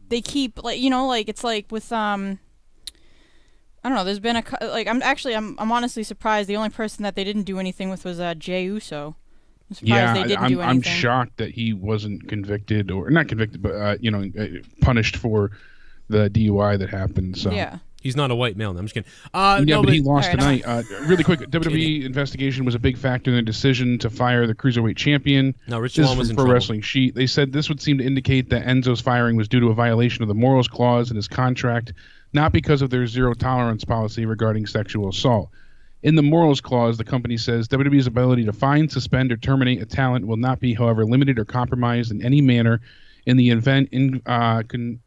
they keep like like it's like with I don't know. There's been I'm honestly surprised. The only person that they didn't do anything with was Jey Uso. I'm surprised they didn't do anything. I'm shocked that he wasn't convicted or not convicted, but punished for the DUI that happened. So yeah. He's not a white male. No, I'm just kidding. But he lost tonight. Really quick, WWE investigation was a big factor in their decision to fire the Cruiserweight champion. No, Rich This Swann was is in from Pro trouble. Wrestling Sheet. They said this would seem to indicate that Enzo's firing was due to a violation of the morals clause in his contract, not because of their zero tolerance policy regarding sexual assault. In the morals clause, the company says WWE's ability to find, suspend, or terminate a talent will not be, however, limited or compromised in any manner in the event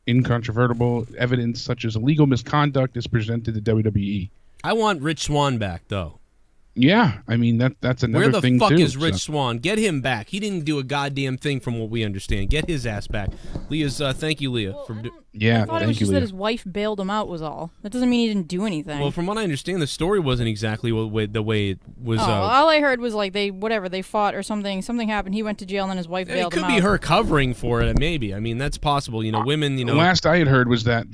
incontrovertible evidence such as illegal misconduct is presented to WWE. I want Rich Swann back, though. Yeah, I mean that's another thing too. Where the fuck is Rich Swann? Get him back. He didn't do a goddamn thing, from what we understand. Get his ass back. Leah's. Thank you, Leah. I thank thought it was you, just Leah. that his wife bailed him out was all. That doesn't mean he didn't do anything. Well, from what I understand, the story wasn't exactly the way it was. All I heard was like they fought or something. Something happened. He went to jail and then his wife bailed him out. It could be her covering for it. Maybe. I mean, that's possible. Women. The last I had heard was that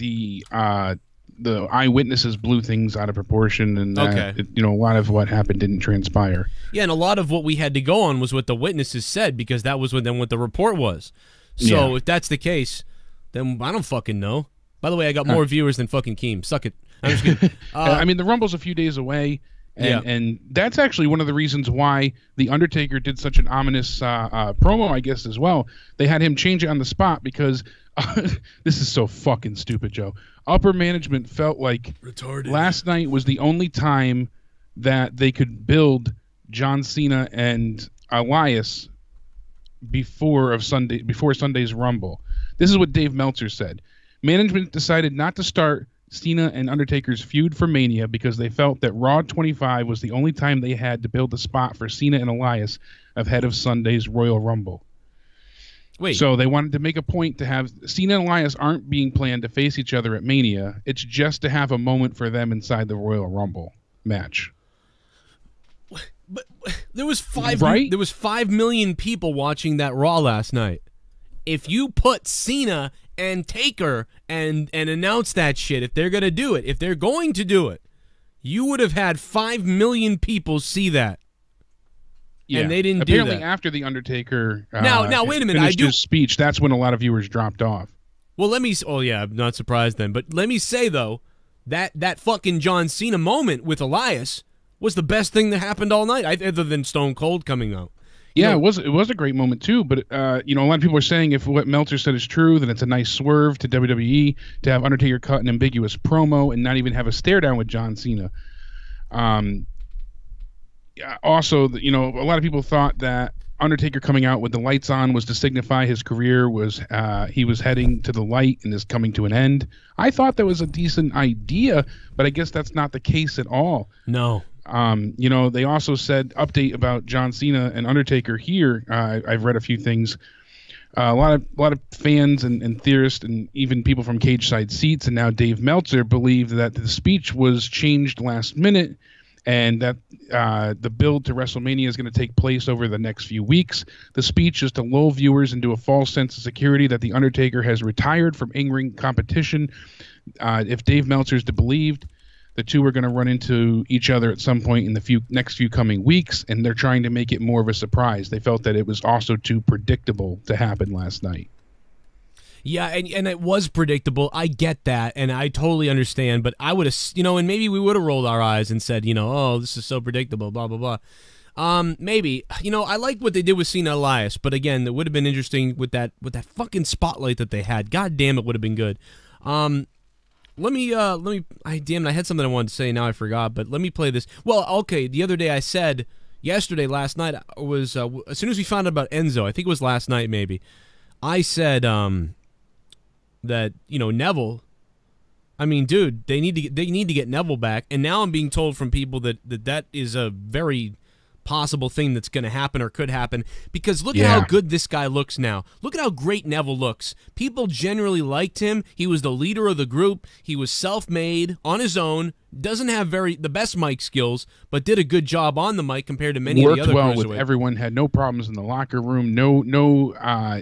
the eyewitnesses blew things out of proportion, and a lot of what happened didn't transpire. Yeah, and a lot of what we had to go on was what the witnesses said, because that was what the report was. So if that's the case, then I don't fucking know. By the way, I got more viewers than fucking KEEM. Suck it. I'm just kidding. I mean, the Rumble's a few days away, and that's actually one of the reasons why The Undertaker did such an ominous promo, I guess, as well. They had him change it on the spot because this is so fucking stupid, Joe. Upper management felt like last night was the only time that they could build John Cena and Elias before Sunday's Rumble. This is what Dave Meltzer said. Management decided not to start Cena and Undertaker's feud for Mania because they felt that Raw 25 was the only time they had to build a spot for Cena and Elias ahead of Sunday's Royal Rumble. Wait. So they wanted to make a point to have Cena and Elias aren't being planned to face each other at Mania. It's just to have a moment for them inside the Royal Rumble match. But there was 5 million people watching that Raw last night. If you put Cena and Taker and announce that shit, if they're going to do it, you would have had 5 million people see that. Yeah. And they didn't do that. Apparently after The Undertaker now wait a minute. finished his speech, that's when a lot of viewers dropped off. Well, I'm not surprised then. But let me say, though, that fucking John Cena moment with Elias was the best thing that happened all night, other than Stone Cold coming out. Yeah, it was a great moment too. But a lot of people are saying if what Meltzer said is true, then it's a nice swerve to WWE to have Undertaker cut an ambiguous promo and not even have a stare down with John Cena. Also, a lot of people thought that Undertaker coming out with the lights on was to signify his career was he was heading to the light and is coming to an end. I thought that was a decent idea, but I guess that's not the case at all. No. They also said update about John Cena and Undertaker here. I've read a few things. A lot of fans and theorists and even people from Cage Side Seats and now Dave Meltzer believe that the speech was changed last minute and that the build to WrestleMania is going to take place over the next few weeks. The speech is to lull viewers into a false sense of security that The Undertaker has retired from in-ring competition. If Dave Meltzer is to be believed, the two are going to run into each other at some point in the next few coming weeks, and they're trying to make it more of a surprise. They felt that it was also too predictable to happen last night. Yeah, and it was predictable. I get that, and I totally understand. But I would have, and maybe we would have rolled our eyes and said, oh, this is so predictable, blah, blah, blah. Maybe. I like what they did with Cena Elias, but again, it would have been interesting with that fucking spotlight that they had. God damn, it would have been good. Let me, I had something I wanted to say, now I forgot, but let me play this. Well, okay, the other day I said, last night, was, as soon as we found out about Enzo, I think it was last night maybe, I said, that, Neville, I mean, dude, they need to get Neville back, and now I'm being told from people that is a very possible thing that's going to happen or could happen, because look at how good this guy looks now. Look at how great Neville looks. People generally liked him. He was the leader of the group. He was self-made on his own. Doesn't have the best mic skills, but did a good job on the mic compared to many of the other Worked well with everyone, had no problems in the locker room, no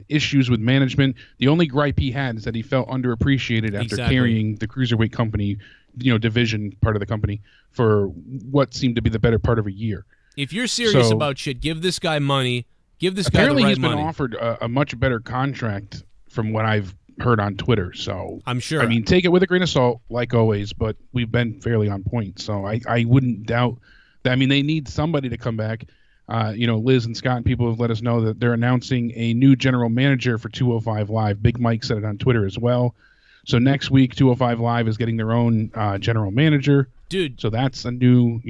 issues with management. The only gripe he had is that he felt underappreciated after carrying the Cruiserweight company, division part of the company for what seemed to be the better part of a year. If you're serious about shit, give this guy money. Give this guy the right money. Apparently he's been offered a much better contract from what I've heard on Twitter. So I'm sure. I mean, take it with a grain of salt, like always, but we've been fairly on point. So I wouldn't doubt that. I mean, they need somebody to come back. Liz and Scott and people have let us know that they're announcing a new general manager for 205 Live. Big Mike said it on Twitter as well. So next week, 205 Live is getting their own general manager. Dude. So that's a new,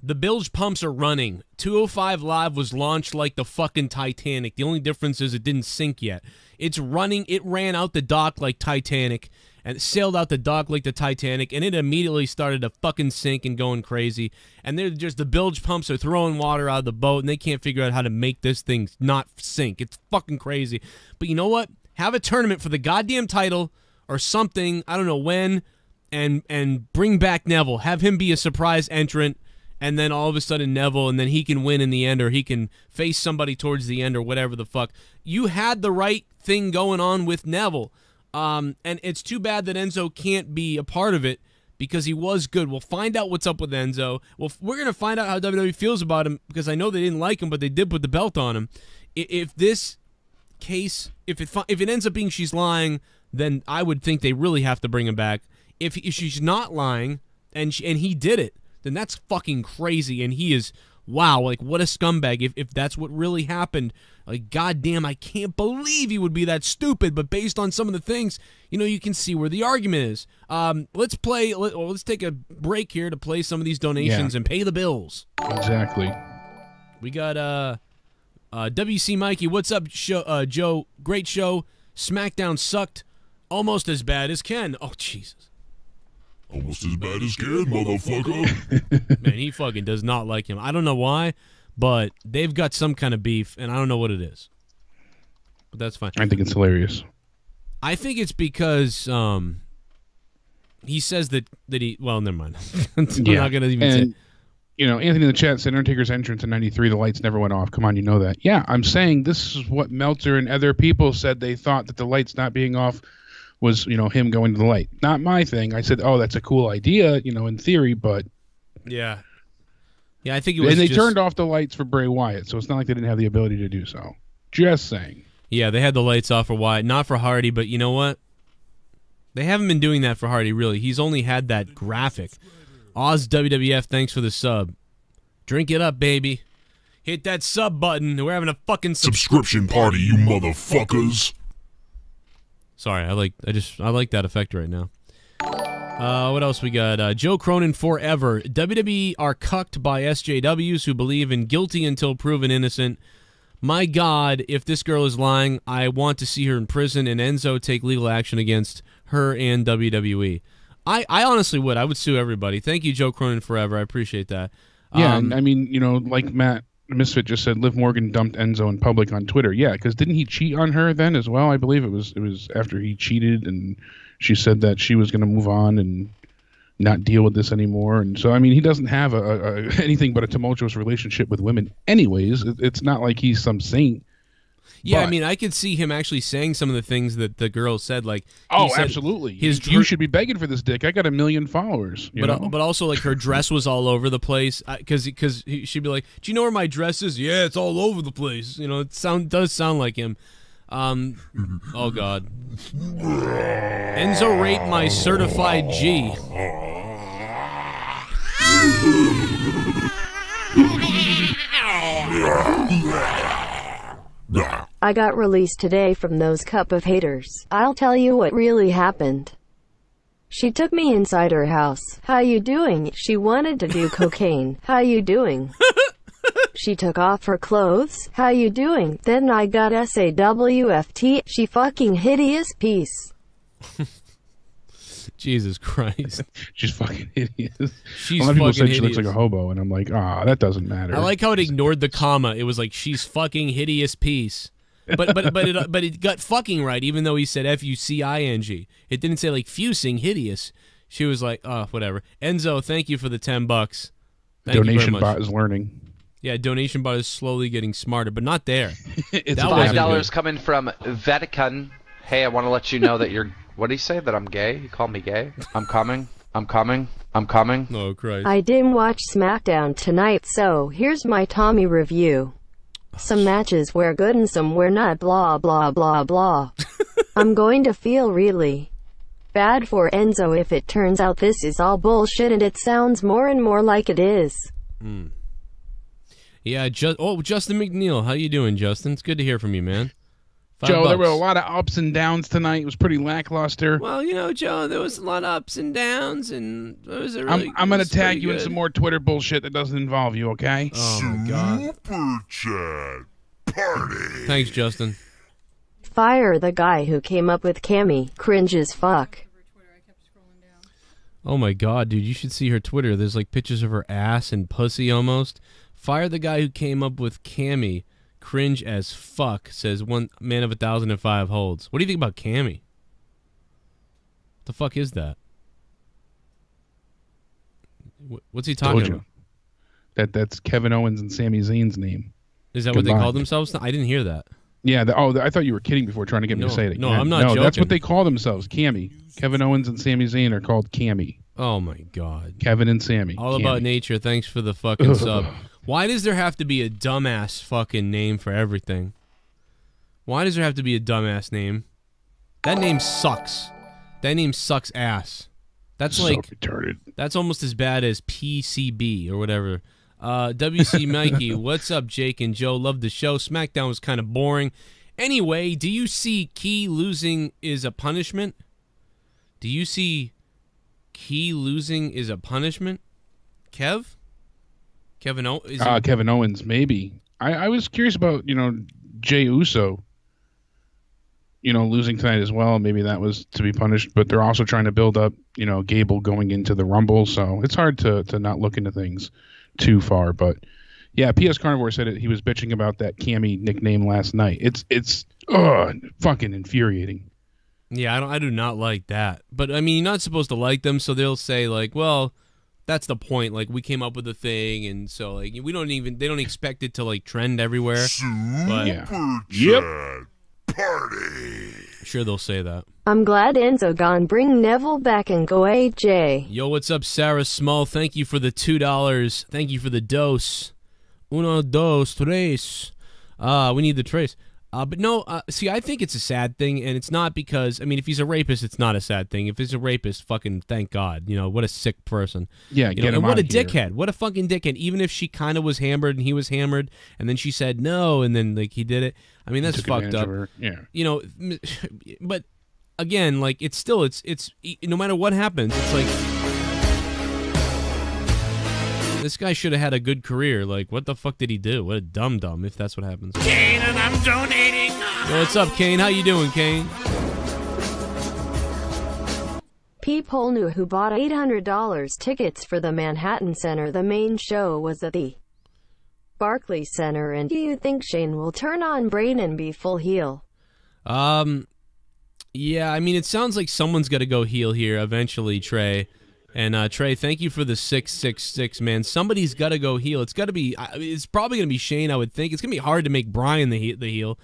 The bilge pumps are running. 205 Live was launched like the fucking Titanic. The only difference is it didn't sink yet. It's running. It ran out the dock like Titanic, and it sailed out the dock like the Titanic, and it immediately started to fucking sink and going crazy. And they're just, the bilge pumps are throwing water out of the boat, and they can't figure out how to make this thing not sink. It's fucking crazy. But you know what? Have a tournament for the goddamn title or something. I don't know when, and bring back Neville. Have him be a surprise entrant. And then all of a sudden Neville, and then he can win in the end, or he can face somebody towards the end, or whatever the fuck. You had the right thing going on with Neville. And it's too bad that Enzo can't be a part of it because he was good. We'll find out what's up with Enzo. Well, we're going to find out how WWE feels about him because I know they didn't like him, but they did put the belt on him. If this case, if it ends up being she's lying, then I would think they really have to bring him back. If she's not lying and he did it, then that's fucking crazy. And he is, wow, like what a scumbag. If that's what really happened, like goddamn, I can't believe he would be that stupid. But based on some of the things, you can see where the argument is. Let's take a break here to play some of these donations and pay the bills. Exactly. We got WC Mikey, what's up, Joe? Great show. Smackdown sucked almost as bad as Ken. Oh, Jesus. Almost as bad as Ken, motherfucker. Man, he fucking does not like him. I don't know why, but they've got some kind of beef, and I don't know what it is. But that's fine. I think it's hilarious. I think it's because he says that he... Well, never mind. I'm not going to even say... Anthony in the chat said Undertaker's entrance in '93, the lights never went off. Come on, you know that. Yeah, I'm saying this is what Meltzer and other people said. They thought that the lights not being off was, him going to the light. Not my thing. I said, oh, that's a cool idea, in theory, but... Yeah. Yeah, I think it was And they turned off the lights for Bray Wyatt, so it's not like they didn't have the ability to do so. Just saying. Yeah, they had the lights off for Wyatt. Not for Hardy, but you know what? They haven't been doing that for Hardy, really. He's only had that graphic. Oz WWF, thanks for the sub. Drink it up, baby. Hit that sub button. We're having a fucking subscription party, you motherfuckers. Sorry, I like that effect right now. What else we got? Joe Cronin forever. WWE are cucked by SJWs who believe in guilty until proven innocent. My God, if this girl is lying, I want to see her in prison and Enzo take legal action against her and WWE. I honestly would. I would sue everybody. Thank you, Joe Cronin forever. I appreciate that. Yeah, I mean, like Matt Misfit just said, Liv Morgan dumped Enzo in public on Twitter. Yeah, because didn't he cheat on her then as well? I believe it was after he cheated, and she said that she was going to move on and not deal with this anymore. And so, I mean, he doesn't have anything but a tumultuous relationship with women. Anyways, it's not like he's some saint. Yeah, I mean, I could see him actually saying some of the things that the girl said. Like, absolutely. You should be begging for this dick. I got 1 million followers. But also, like, her dress was all over the place. Because she'd be like, "Do you know where my dress is?" Yeah, it's all over the place. It does sound like him. Oh God. Enzo raped my certified G. I got released today from those cup of haters. I'll tell you what really happened. She took me inside her house. How you doing? She wanted to do cocaine. How you doing? She took off her clothes. How you doing? Then I got SAWFT. She fucking hideous piece. Jesus Christ. She's fucking hideous. She's a lot of people said hideous. she looks like a hobo, and I'm like, that doesn't matter. I like how it ignored the comma. It was like, she's fucking hideous piece. But it got fucking right, even though he said F-U-C-I-N-G. It didn't say like fusing hideous. She was like, whatever. Enzo, thank you for the $10. Thank you very Donation much. bot is learning. Yeah, donation bot is slowly getting smarter, but not there. It's $5 coming from Vatican. Hey, I want to let you know that you're... What did he say? That I'm gay? He called me gay? I'm coming. I'm coming. I'm coming. Oh, Christ. I didn't watch Smackdown tonight, so here's my Tommy review. Some matches were good and some were not, blah, blah, blah, blah. I'm going to feel really bad for Enzo if it turns out this is all bullshit, and it sounds more and more like it is. Yeah, Justin McNeil. How you doing, Justin? It's good to hear from you, man. Joe, there were a lot of ups and downs tonight. It was pretty lackluster. Well, Joe, there was a lot of ups and downs, and it was a really... I'm going to tag you in some more Twitter bullshit that doesn't involve you, okay? Oh, my God. Super Chat Party. Thanks, Justin. Fire the guy who came up with Cammy. Cringe as fuck. Oh, my God, dude. You should see her Twitter. There's, like, pictures of her ass and pussy almost. Fire the guy who came up with Cammy. Cringe as fuck, says one man of 1,005 holds. What do you think about Cammy? What the fuck is that? What's he talking about? That's Kevin Owens and Sami Zayn's name. Is that what they called themselves? I didn't hear that. Yeah. I thought you were kidding before trying to get me to say it again. No, I'm not joking. That's what they call themselves, Cammy. Kevin Owens and Sami Zayn are called Cammy. Oh, my God. Kevin and Sammy. All Cammy. About Nature. Thanks for the fucking sub. Why does there have to be a dumbass fucking name for everything? Why does there have to be a dumbass name? That name sucks. That name sucks ass. That's so like retarded. That's almost as bad as PCB or whatever. WC Mikey, what's up, Jake and Joe? Love the show. Smackdown was kind of boring. Anyway, do you see Key losing is a punishment? Do you see Key losing is a punishment? Kev? Kevin Owens? Kevin Owens, maybe. I was curious about, Jey Uso, losing tonight as well. Maybe that was to be punished, but they're also trying to build up, Gable going into the Rumble, so it's hard to not look into things too far. But yeah, PS Carnivore said he was bitching about that Cammy nickname last night. It's fucking infuriating. Yeah, I do not like that. But I mean, you're not supposed to like them, so they'll say like, well, that's the point. Like, we came up with a thing, and so like they don't expect it to like trend everywhere. But yep. Party. Sure, they'll say that. I'm glad Enzo gone. Bring Neville back and go AJ. Yo, what's up, Sarah Small? Thank you for the $2. Thank you for the dose. Uno, dos, tres. We need the trace. But no, see, I think it's a sad thing, and it's not because, I mean, if he's a rapist, it's not a sad thing. If he's a rapist, fucking thank God. What a sick person. Yeah, get him and what a out of here. dickhead. What a fucking dickhead. Even if she kind of was hammered and he was hammered, and then she said no, and then, like, he did it. I mean, that's fucked up. Yeah. But, again, like, it's still, it's no matter what happens, it's like, this guy should have had a good career. Like, what the fuck did he do? What a dum-dum, if that's what happens. Kane, and I'm donating. Yo, what's up, Kane? How you doing, Kane? People knew who bought $800 tickets for the Manhattan Center. The main show was at the Barclays Center. And do you think Shane will turn on Brain and be full heel? Yeah, I mean, it sounds like someone's got to go heel here eventually, Trey. And Trey, thank you for the 666, man. Somebody's got to go heel. It's got to be. It's probably going to be Shane, I would think. It's going to be hard to make Bryan the heel.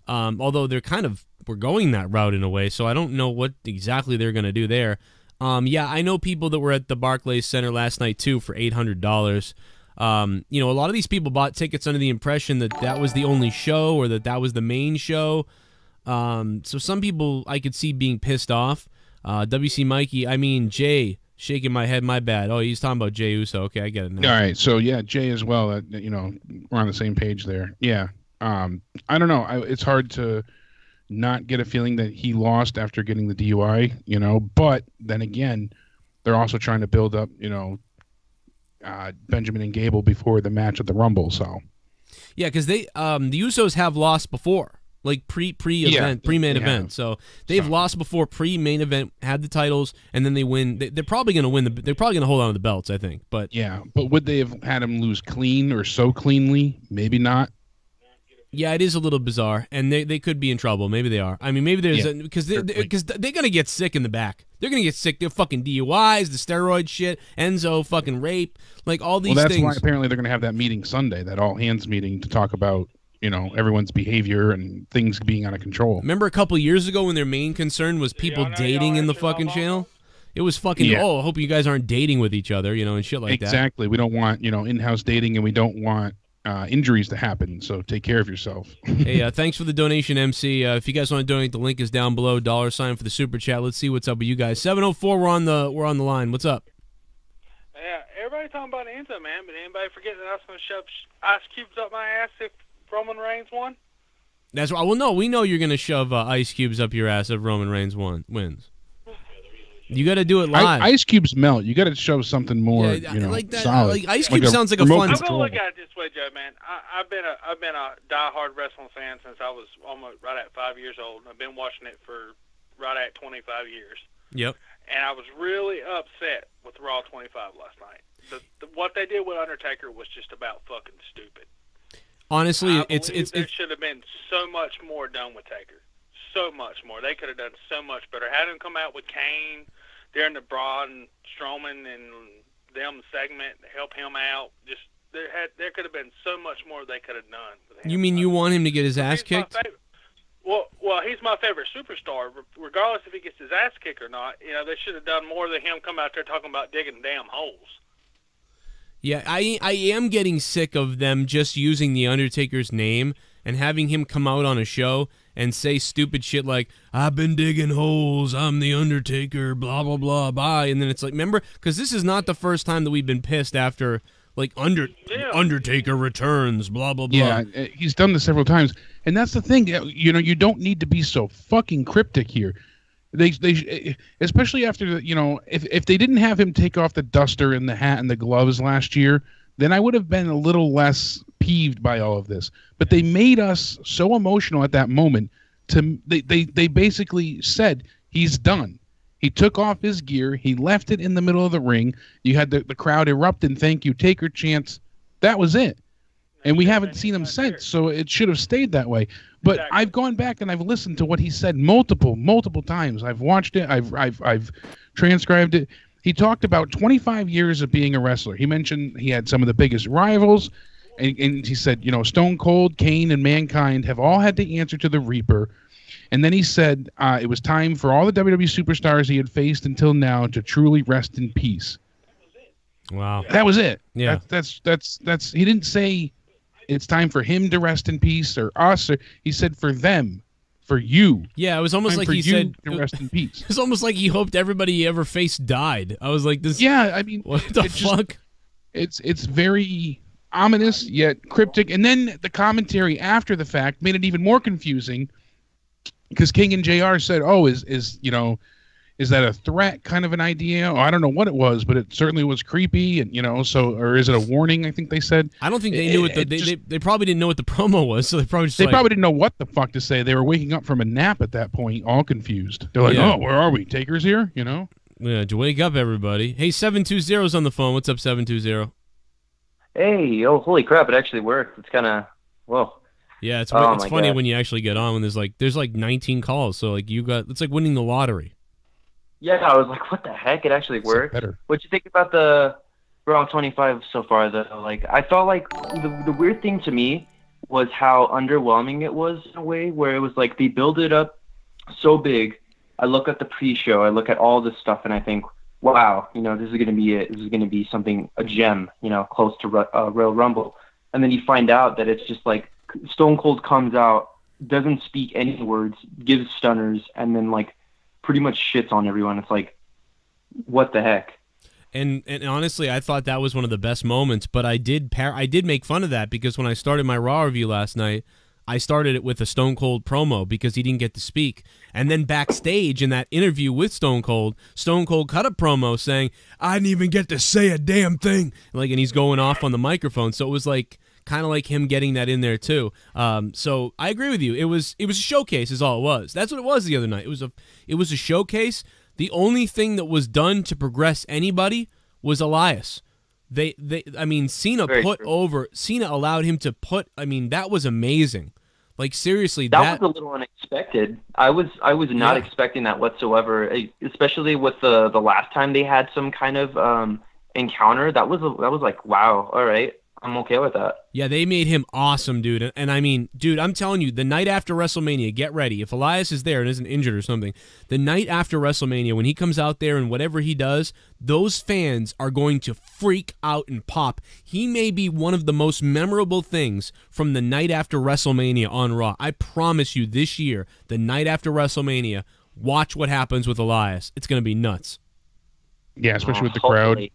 Although we're going that route in a way, so I don't know what exactly they're going to do there. Yeah, I know people that were at the Barclays Center last night too for $800. A lot of these people bought tickets under the impression that was the only show or that was the main show. So some people I could see being pissed off. WC Mikey, I mean Jay. Shaking my head, my bad. Oh, he's talking about Jey Uso. Okay, I get it now. All right, so yeah, Jay as well. We're on the same page there. Yeah, I don't know. It's hard to not get a feeling that he lost after getting the DUI. But then again, they're also trying to build up, Benjamin and Gable before the match at the Rumble. So yeah, because the Usos have lost before. Like pre-main event. So they've lost before pre-main event, had the titles, and then they win. They're probably going to win. They're probably going to hold on to the belts, I think. But yeah, but would they have had him lose clean or so cleanly? Maybe not. Yeah, it is a little bizarre, and they could be in trouble. Maybe they are. I mean, maybe there's because they're going to get sick in the back. They're going to get sick. They're fucking DUIs, the steroid shit, Enzo fucking rape, like all these things. Well, that's why apparently they're going to have that meeting Sunday, that all hands meeting to talk about everyone's behavior and things being out of control. Remember a couple years ago when their main concern was people dating in the fucking channel? It was fucking, I hope you guys aren't dating with each other, and shit like that. Exactly. We don't want, in-house dating, and we don't want injuries to happen, so take care of yourself. Hey, thanks for the donation, MC. If you guys want to donate, the link is down below, $sign for the super chat. Let's see what's up with you guys. 704, we're on the line. What's up? Yeah, everybody talking about Enzo, man, but anybody forget that I was going to shove ice cubes up my ass if Roman Reigns won? That's right. Well, no, we know you're going to shove ice cubes up your ass if Roman Reigns wins. You got to do it live. Ice cubes melt. You got to show something more, like that, solid. Like ice cube sounds like a fun. I'm gonna look at it this way, Joe. Man, I've been a diehard wrestling fan since I was almost right at 5 years old. I've been watching it for right at 25 years. Yep. And I was really upset with Raw 25 last night. What they did with Undertaker was just about fucking stupid. Honestly, there should have been so much more done with Taker. So much more. They could have done so much better. Had him come out with Kane during the Braun, Strowman, and them segment to help him out. Just there could have been so much more they could have done with him. You mean you want him to get his ass kicked? Well, he's my favorite superstar. Regardless if he gets his ass kicked or not, they should have done more than him come out there talking about digging damn holes. Yeah, I am getting sick of them just using the Undertaker's name and having him come out on a show and say stupid shit like, I've been digging holes, I'm the Undertaker, blah, blah, blah, bye. And then it's like, remember? Because this is not the first time that we've been pissed after, like, Undertaker returns, blah, blah, blah. Yeah, he's done this several times. And that's the thing, you don't need to be so fucking cryptic here. They especially after if they didn't have him take off the duster and the hat and the gloves last year, then I would have been a little less peeved by all of this. But they made us so emotional at that moment. They basically said he's done. He took off his gear. He left it in the middle of the ring. You had the crowd erupt and thank you, Taker chants. That was it. And we haven't seen him since, so it should have stayed that way. But exactly. I've gone back and I've listened to what he said multiple times. I've watched it. I've transcribed it. He talked about 25 years of being a wrestler. He mentioned he had some of the biggest rivals, and he said, Stone Cold, Kane, and Mankind have all had to answer to the Reaper. And then he said it was time for all the WWE superstars he had faced until now to truly rest in peace. Wow, that was it. Yeah, that's. He didn't say it's time for him to rest in peace or us. He said for them, for you. Yeah, it was almost like he said to rest in peace. It was almost like he hoped everybody he ever faced died. I was like, this. Yeah, I mean, what the fuck? It's very ominous yet cryptic. And then the commentary after the fact made it even more confusing because King and JR said, "Oh, is that a threat kind of an idea?" Oh, I don't know what it was, but it certainly was creepy, and or is it a warning? I think they said. I don't think they knew what they probably didn't know what the promo was, so they probably probably didn't know what the fuck to say. They were waking up from a nap at that point, all confused. They're like, "Oh, where are we? Taker's here?" Yeah, to wake up everybody. Hey, 720's on the phone. What's up, 720? Hey, holy crap! It actually worked. It's kind of whoa. Yeah, it's funny when you actually get on when there's like 19 calls, so like it's like winning the lottery. Yeah, I was like, what the heck? It actually worked. What'd you think about the Raw 25 so far, though? Like, I felt like the weird thing to me was how underwhelming it was in a way, where it was like they build it up so big. I look at the pre-show, I look at all this stuff, and I think, wow, this is going to be it. This is going to be something, a gem, close to Royal Rumble. And then you find out that it's just like Stone Cold comes out, doesn't speak any words, gives stunners, and then like pretty much shits on everyone. It's like, what the heck? And honestly, I thought that was one of the best moments, but I did make fun of that because when I started my Raw review last night, I started it with a Stone Cold promo because he didn't get to speak. And then backstage in that interview with Stone Cold cut a promo saying, I didn't even get to say a damn thing. And he's going off on the microphone. So it was like kind of like him getting that in there too. So I agree with you. It was a showcase is all it was. That's what it was the other night. It was a showcase. The only thing that was done to progress anybody was Elias. Cena Cena allowed him to put, that was amazing. Like seriously, that was a little unexpected. I was not expecting that whatsoever, especially with the last time they had some kind of encounter. That was like, wow, all right. I'm okay with that. Yeah, they made him awesome, dude. And dude, I'm telling you, the night after WrestleMania, get ready. If Elias is there and isn't injured or something, the night after WrestleMania, when he comes out there and whatever he does, those fans are going to freak out and pop. He may be one of the most memorable things from the night after WrestleMania on Raw. I promise you this year, the night after WrestleMania, watch what happens with Elias. It's going to be nuts. Yeah, especially with the crowd.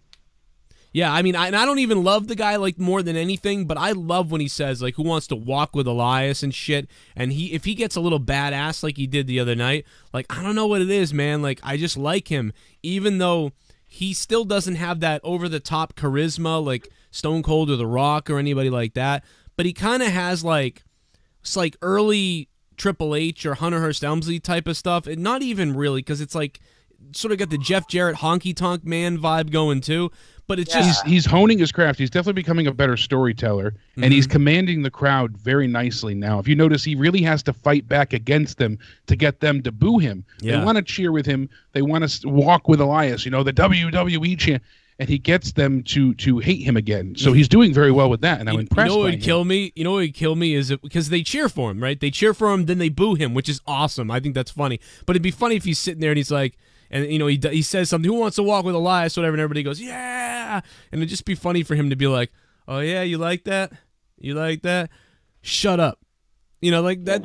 Yeah, I don't even love the guy more than anything, but I love when he says who wants to walk with Elias and shit. And if he gets a little badass like he did the other night, I don't know what it is, man. I just like him, even though he still doesn't have that over the top charisma like Stone Cold or The Rock or anybody like that. But he kind of has it's like early Triple H or Hunter Hearst Helmsley type of stuff. And not even really, because it's sort of got the Jeff Jarrett honky tonk man vibe going too. But it's just he's honing his craft. He's definitely becoming a better storyteller, and he's commanding the crowd very nicely now. If you notice, he really has to fight back against them to get them to boo him. Yeah. They want to cheer with him. They want to walk with Elias. The WWE champ. and he gets them to hate him again. So he's doing very well with that, and I'm impressed. You know what by would kill me? You know what would kill me is because they cheer for him, right? They cheer for him, then they boo him, which is awesome. I think that's funny. But it'd be funny if he's sitting there and he's like, and you know, he says something, "Who wants to walk with Elias?" Whatever, and everybody goes, "Yeah!" And it'd just be funny for him to be like, "Oh yeah, you like that? You like that? Shut up." You know, like that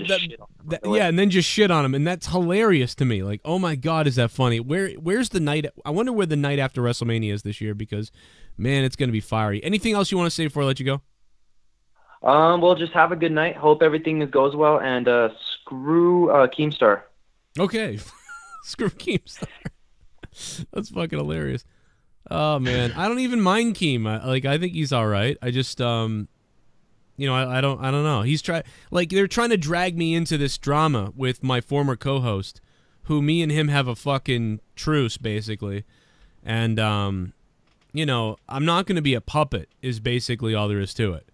yeah, and then just shit on him, and that's hilarious to me. Like, oh my God, is that funny? Where's the night? I wonder where the night after WrestleMania is this year, because, man, it's going to be fiery. Anything else you want to say before I let you go? Well, just have a good night. Hope everything goes well, and screw Keemstar. Okay, screw Keemstar. That's fucking hilarious. Oh man, I don't even mind Keem. I think he's all right. I just you know, I don't know. He's they're trying to drag me into this drama with my former co-host, who me and him have a fucking truce basically, and you know, I'm not going to be a puppet is basically all there is to it.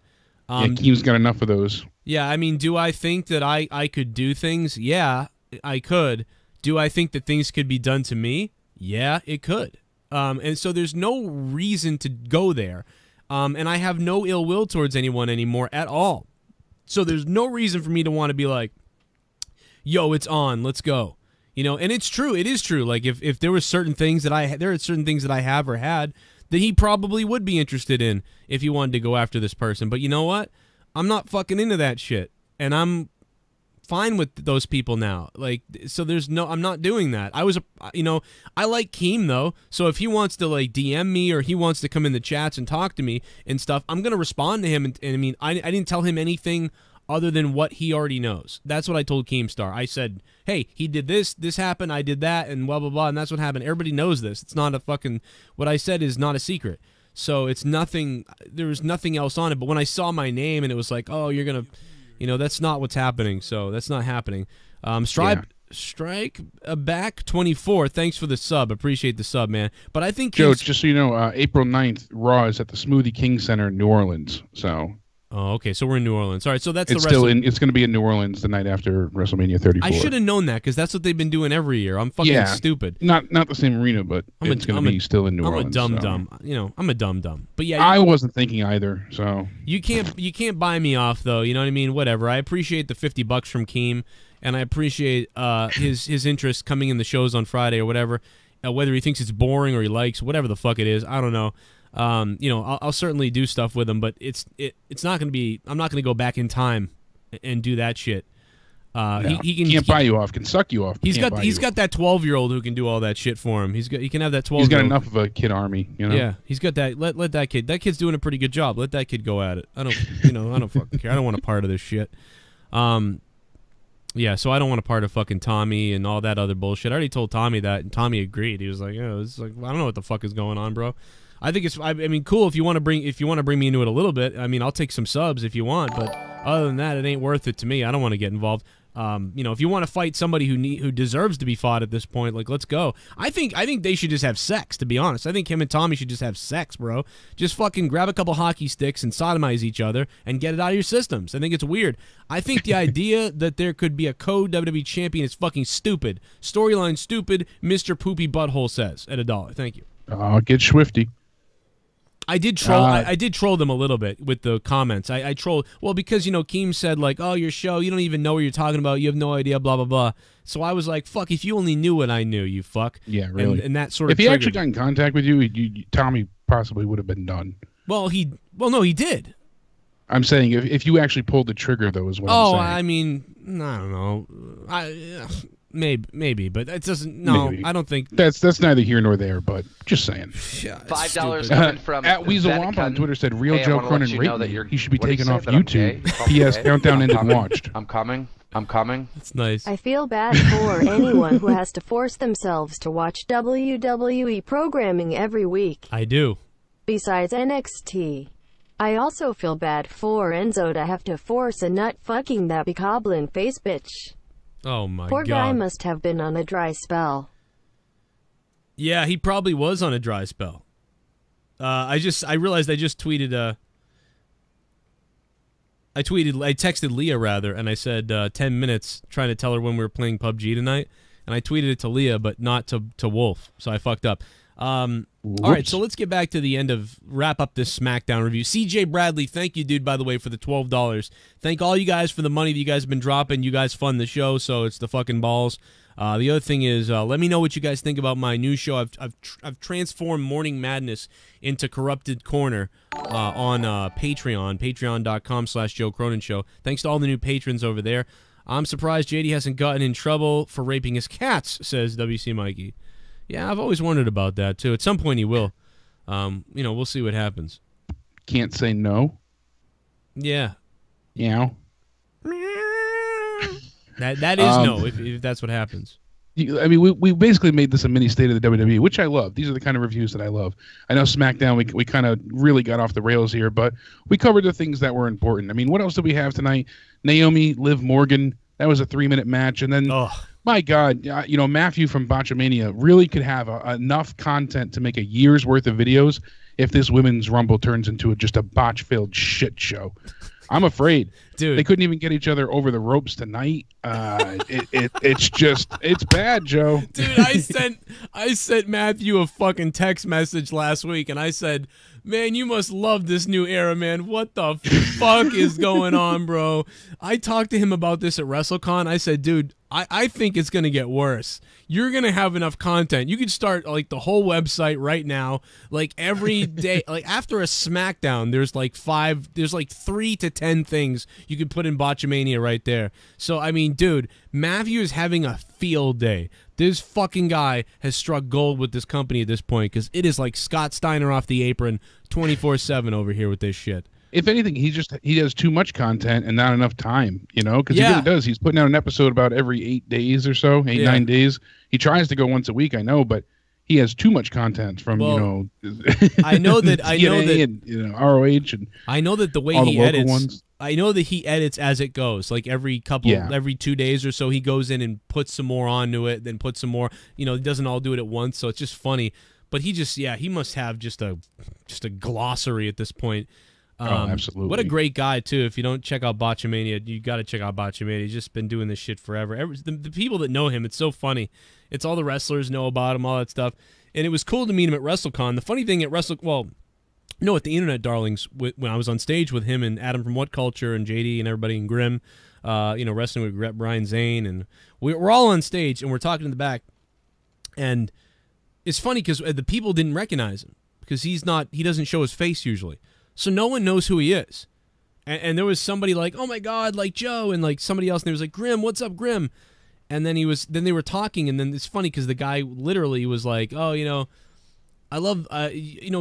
Yeah, Keem's got enough of those. Yeah, I mean, do I think that I could do things? Yeah, I could. Do I think that things could be done to me? Yeah, it could. And so there's no reason to go there. And I have no ill will towards anyone anymore at all. So there's no reason for me to want to be like, yo, it's on, let's go. You know, and it's true, it is true. Like if there were certain things that there are certain things that I have or had that he probably would be interested in if he wanted to go after this person. But you know what? I'm not fucking into that shit. And I'm fine with those people now. Like, so I'm not doing that. You know, I like Keem though. So if he wants to like DM me or he wants to come in the chats and talk to me and stuff, I'm going to respond to him. And I mean, I didn't tell him anything other than what he already knows. That's what I told Keemstar. I said, hey, he did this happened, I did that, and blah, blah, blah, and that's what happened. Everybody knows this. It's not a fucking, what I said is not a secret. So it's nothing, there was nothing else on it. But when I saw my name and it was like, oh, you're going to, you know, that's not what's happening. So that's not happening. Strike back 24. Thanks for the sub. Appreciate the sub, man. But I think Joe, just so you know, April 9th, Raw is at the Smoothie King Center in New Orleans. So. Oh, okay. So we're in New Orleans. All right. So that's it's still in. It's going to be in New Orleans the night after WrestleMania 34. I should have known that because that's what they've been doing every year. I'm fucking stupid. Not the same arena, but it's going to be still in New Orleans. I'm a dumb. You know, I'm a dumb. But yeah, I wasn't thinking either. So you can't buy me off though. You know what I mean? Whatever. I appreciate the $50 from Keem, and I appreciate his interest coming in the shows on Friday or whatever. Whether he thinks it's boring or he likes whatever the fuck it is, I don't know. You know, I'll certainly do stuff with him, but it's not going to be. I'm not going to go back in time and do that shit. He can't buy you off. Can suck you off. He's got that 12-year-old who can do all that shit for him. He can have that 12. He's got enough of a kid army. You know. Yeah, he's got that. Let that kid. That kid's doing a pretty good job. Let that kid go at it. I don't. You know. I don't fucking care. I don't want a part of this shit. Yeah, so I don't want a part of fucking Tommy and all that other bullshit. I already told Tommy that, and Tommy agreed. He was like, "Yeah, it's like I don't know what the fuck is going on, bro." I think it's. I mean, cool if you want to bring me into it a little bit. I mean, I'll take some subs if you want, but other than that, it ain't worth it to me. I don't want to get involved. You know, if you want to fight somebody who deserves to be fought at this point, like let's go. I think they should just have sex. To be honest, I think him and Tommy should just have sex, bro. Just fucking grab a couple hockey sticks and sodomize each other and get it out of your systems. I think it's weird. I think the idea that there could be a co-WWE champion is fucking stupid. Storyline stupid. Mr. Poopy Butthole says at $1. Thank you. Get swifty. I did troll. I did troll them a little bit with the comments. I trolled because you know Keem said like, "Oh, your show, you don't even know what you're talking about. You have no idea." Blah blah blah. So I was like, "Fuck! If you only knew what I knew, you fuck." Yeah, really. And that sort of. If he actually got in contact with you, Tommy possibly would have been done. Well, no, he did. I'm saying if you actually pulled the trigger, though, is what I'm saying. I mean, I don't know. Maybe, but it doesn't. No, maybe. I don't think that's neither here nor there. But just saying. $5 coming from at Weasel Womp on Twitter said, "Real Joe Cronin raped me. He should be taken off YouTube." P.S. Countdown ended and watched. I'm coming. That's nice. I feel bad for anyone who has to force themselves to watch WWE programming every week. I do. Besides NXT. I also feel bad for Enzo to have to force a nut fucking that becoblin face bitch. Oh my God. Poor guy must have been on a dry spell. Yeah, he probably was on a dry spell. I realized I just tweeted I texted Leah rather, and I said 10 minutes trying to tell her when we were playing PUBG tonight, and I tweeted it to Leah but not to Wolf, so I fucked up. All right, so let's get back to the end wrap up this SmackDown review. CJ Bradley, thank you, dude, by the way, for the $12. Thank all you guys for the money that you guys have been dropping. You guys fund the show, so it's the fucking balls. The other thing is, let me know what you guys think about my new show. I've transformed Morning Madness into Corrupted Corner on Patreon, patreon.com/Joe Cronin Show. Thanks to all the new patrons over there. I'm surprised JD hasn't gotten in trouble for raping his cats, says WC Mikey. Yeah, I've always wondered about that, too. At some point he will. We'll see what happens. Can't say no. Yeah. Yeah. That is no, if that's what happens. I mean, we basically made this a mini state of the WWE, which I love. These are the kind of reviews that I love. I know SmackDown, we kind of really got off the rails here, but we covered the things that were important. I mean, what else did we have tonight? Naomi, Liv Morgan, that was a 3-minute match. And then, my God, Matthew from Botchamania really could have enough content to make a year's worth of videos if this Women's Rumble turns into just a botch-filled shit show. I'm afraid. Dude. They couldn't even get each other over the ropes tonight. It's bad, Joe. Dude, I sent Matthew a fucking text message last week, and I said, man, you must love this new era, man. What the fuck is going on, bro? I talked to him about this at WrestleCon. I said, dude, I think it's going to get worse. You're going to have enough content. You could start like the whole website right now. Like every day, like after a SmackDown, there's like 3 to 10 things you could put in Botchamania right there. So, I mean, dude, Matthew is having a field day. This fucking guy has struck gold with this company at this point because it is like Scott Steiner off the apron 24/7 over here with this shit. If anything, he has too much content and not enough time, because he really does. He's putting out an episode about every 8 days or so, 9 days. He tries to go once a week, I know, but he has too much content from I know that and, ROH and I know that the way he edits ones. I know that he edits as it goes. Like every 2 days or so, he goes in and puts some more onto it, then puts some more. He doesn't all do it at once, so it's just funny. But he must have just a glossary at this point. Absolutely. What a great guy, too. If you don't check out Botchamania, you got to check out Botchamania. He's just been doing this shit forever. The people that know him, it's so funny. It's all the wrestlers know about him, all that stuff. And it was cool to meet him at WrestleCon. The funny thing at at the Internet Darlings, when I was on stage with him and Adam from What Culture and JD and everybody in Grimm, wrestling with Brian Zane, and we're all on stage, and we're talking in the back. And it's funny because the people didn't recognize him because he doesn't show his face usually. So no one knows who he is. And there was somebody like, oh my God, like Joe, and like somebody else, and they was like, Grim, what's up, Grim? And then they were talking, and then it's funny because the guy literally was like, oh, I love,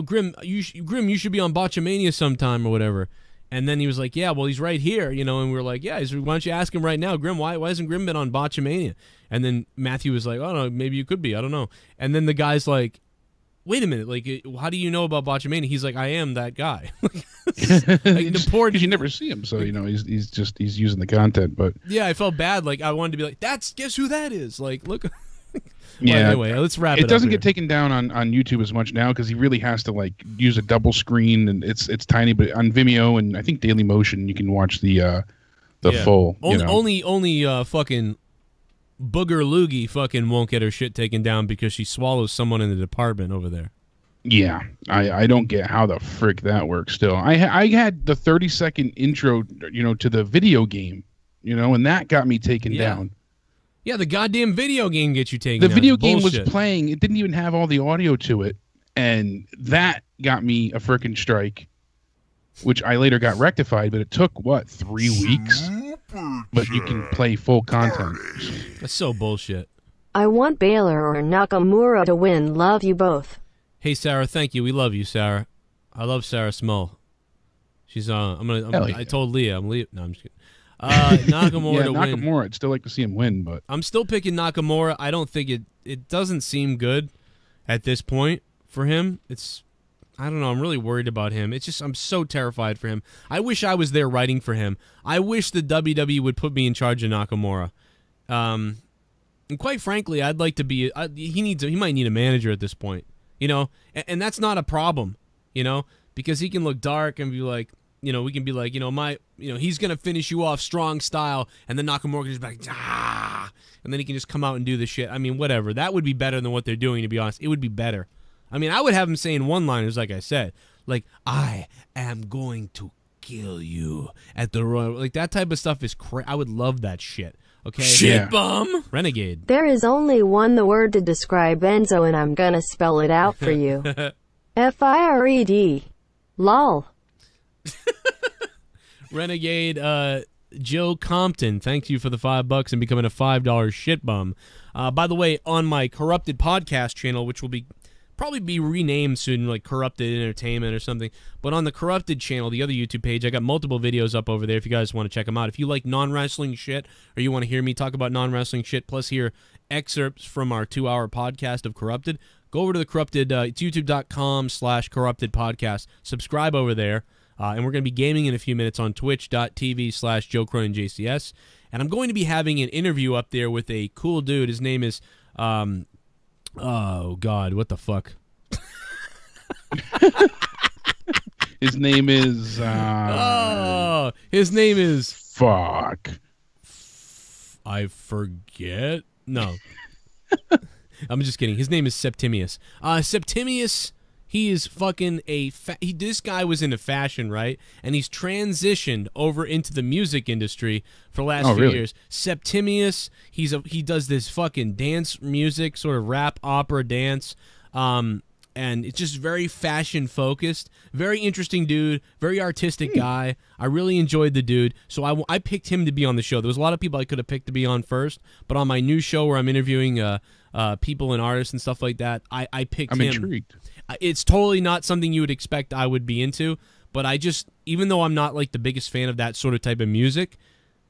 Grim, you should be on Botchamania sometime or whatever. And then he was like, yeah, well, he's right here, and we were like, yeah, why don't you ask him right now, Grim, why hasn't Grim been on Botchamania? And then Matthew was like, oh, no, maybe you could be, I don't know. And then the guy's like, wait a minute, like, how do you know about Botchamania? He's like, I am that guy. Because you never see him, so he's using the content. But yeah, I felt bad. Like I wanted to be like, guess who that is? Like, look. Yeah. Anyway, let's wrap it up. It doesn't here. get taken down on YouTube as much now because he really has to like use a double screen, and it's tiny. But on Vimeo and I think Daily Motion, you can watch the full. Only fucking Booger Loogie fucking won't get her shit taken down because she swallows someone in the department over there. Yeah, I don't get how the frick that works still. I had the 30-second intro, to the video game, and that got me taken down. Yeah, the goddamn video game gets you taken down. The video game was playing. It didn't even have all the audio to it, and that got me a frickin' strike, which I later got rectified, but it took, 3 weeks? But you can play full content. That's so bullshit. I want Baylor or Nakamura to win. Love you both. Hey, Sarah, thank you. We love you, Sarah. I love Sarah Small. She's I told Leah. I'm Leah. No, I'm just kidding. Nakamura to win. Nakamura. I'd still like to see him win, but I'm still picking Nakamura. I don't think it doesn't seem good at this point for him. I don't know. I'm really worried about him. I'm so terrified for him. I wish I was there writing for him. I wish the WWE would put me in charge of Nakamura. And quite frankly, I'd like to be. He might need a manager at this point. And that's not a problem, because he can look dark and be like, we can be like, he's going to finish you off strong style, and then Nakamura can just be like, and then he can just come out and do the shit. I mean, whatever. That would be better than what they're doing, to be honest. It would be better. I mean, I would have him saying one-liners, like I said, like, I am going to kill you at the Royal. Like, that type of stuff is I would love that shit. Okay? ShiBUM. Renegade. There is only one word to describe Enzo, and I'm gonna spell it out for you. F-I-R-E-D. Lol. Renegade, Joe Compton, thanks you for the $5 and becoming a $5 ShiBUM. By the way, on my Corrupted podcast channel, which will probably be renamed soon, like Corrupted Entertainment or something, but on the Corrupted channel, the other YouTube page, I got multiple videos up over there if you guys want to check them out. If you like non-wrestling shit, or you want to hear me talk about non-wrestling shit, plus hear excerpts from our 2-hour podcast of Corrupted, go over to the Corrupted, it's youtube.com/Corrupted Podcast. Subscribe over there. And we're going to be gaming in a few minutes on twitch.tv/Joe Cronin JCS. And I'm going to be having an interview up there with a cool dude. His name is, oh, God, what the fuck? His name is, his name is... Fuck. I forget? No. I'm just kidding. His name is Septimus. Septimus... He is fucking this guy was into fashion, right? And he's transitioned over into the music industry for the last few years. Septimus, he does this fucking dance music, sort of rap opera dance. And it's just very fashion focused. Very interesting dude, very artistic guy. I really enjoyed the dude. So I picked him to be on the show. There was a lot of people I could have picked to be on first, but on my new show where I'm interviewing people and artists and stuff like that, I picked him. I'm intrigued. It's totally not something you would expect I would be into, but even though I'm not like the biggest fan of that sort of type of music,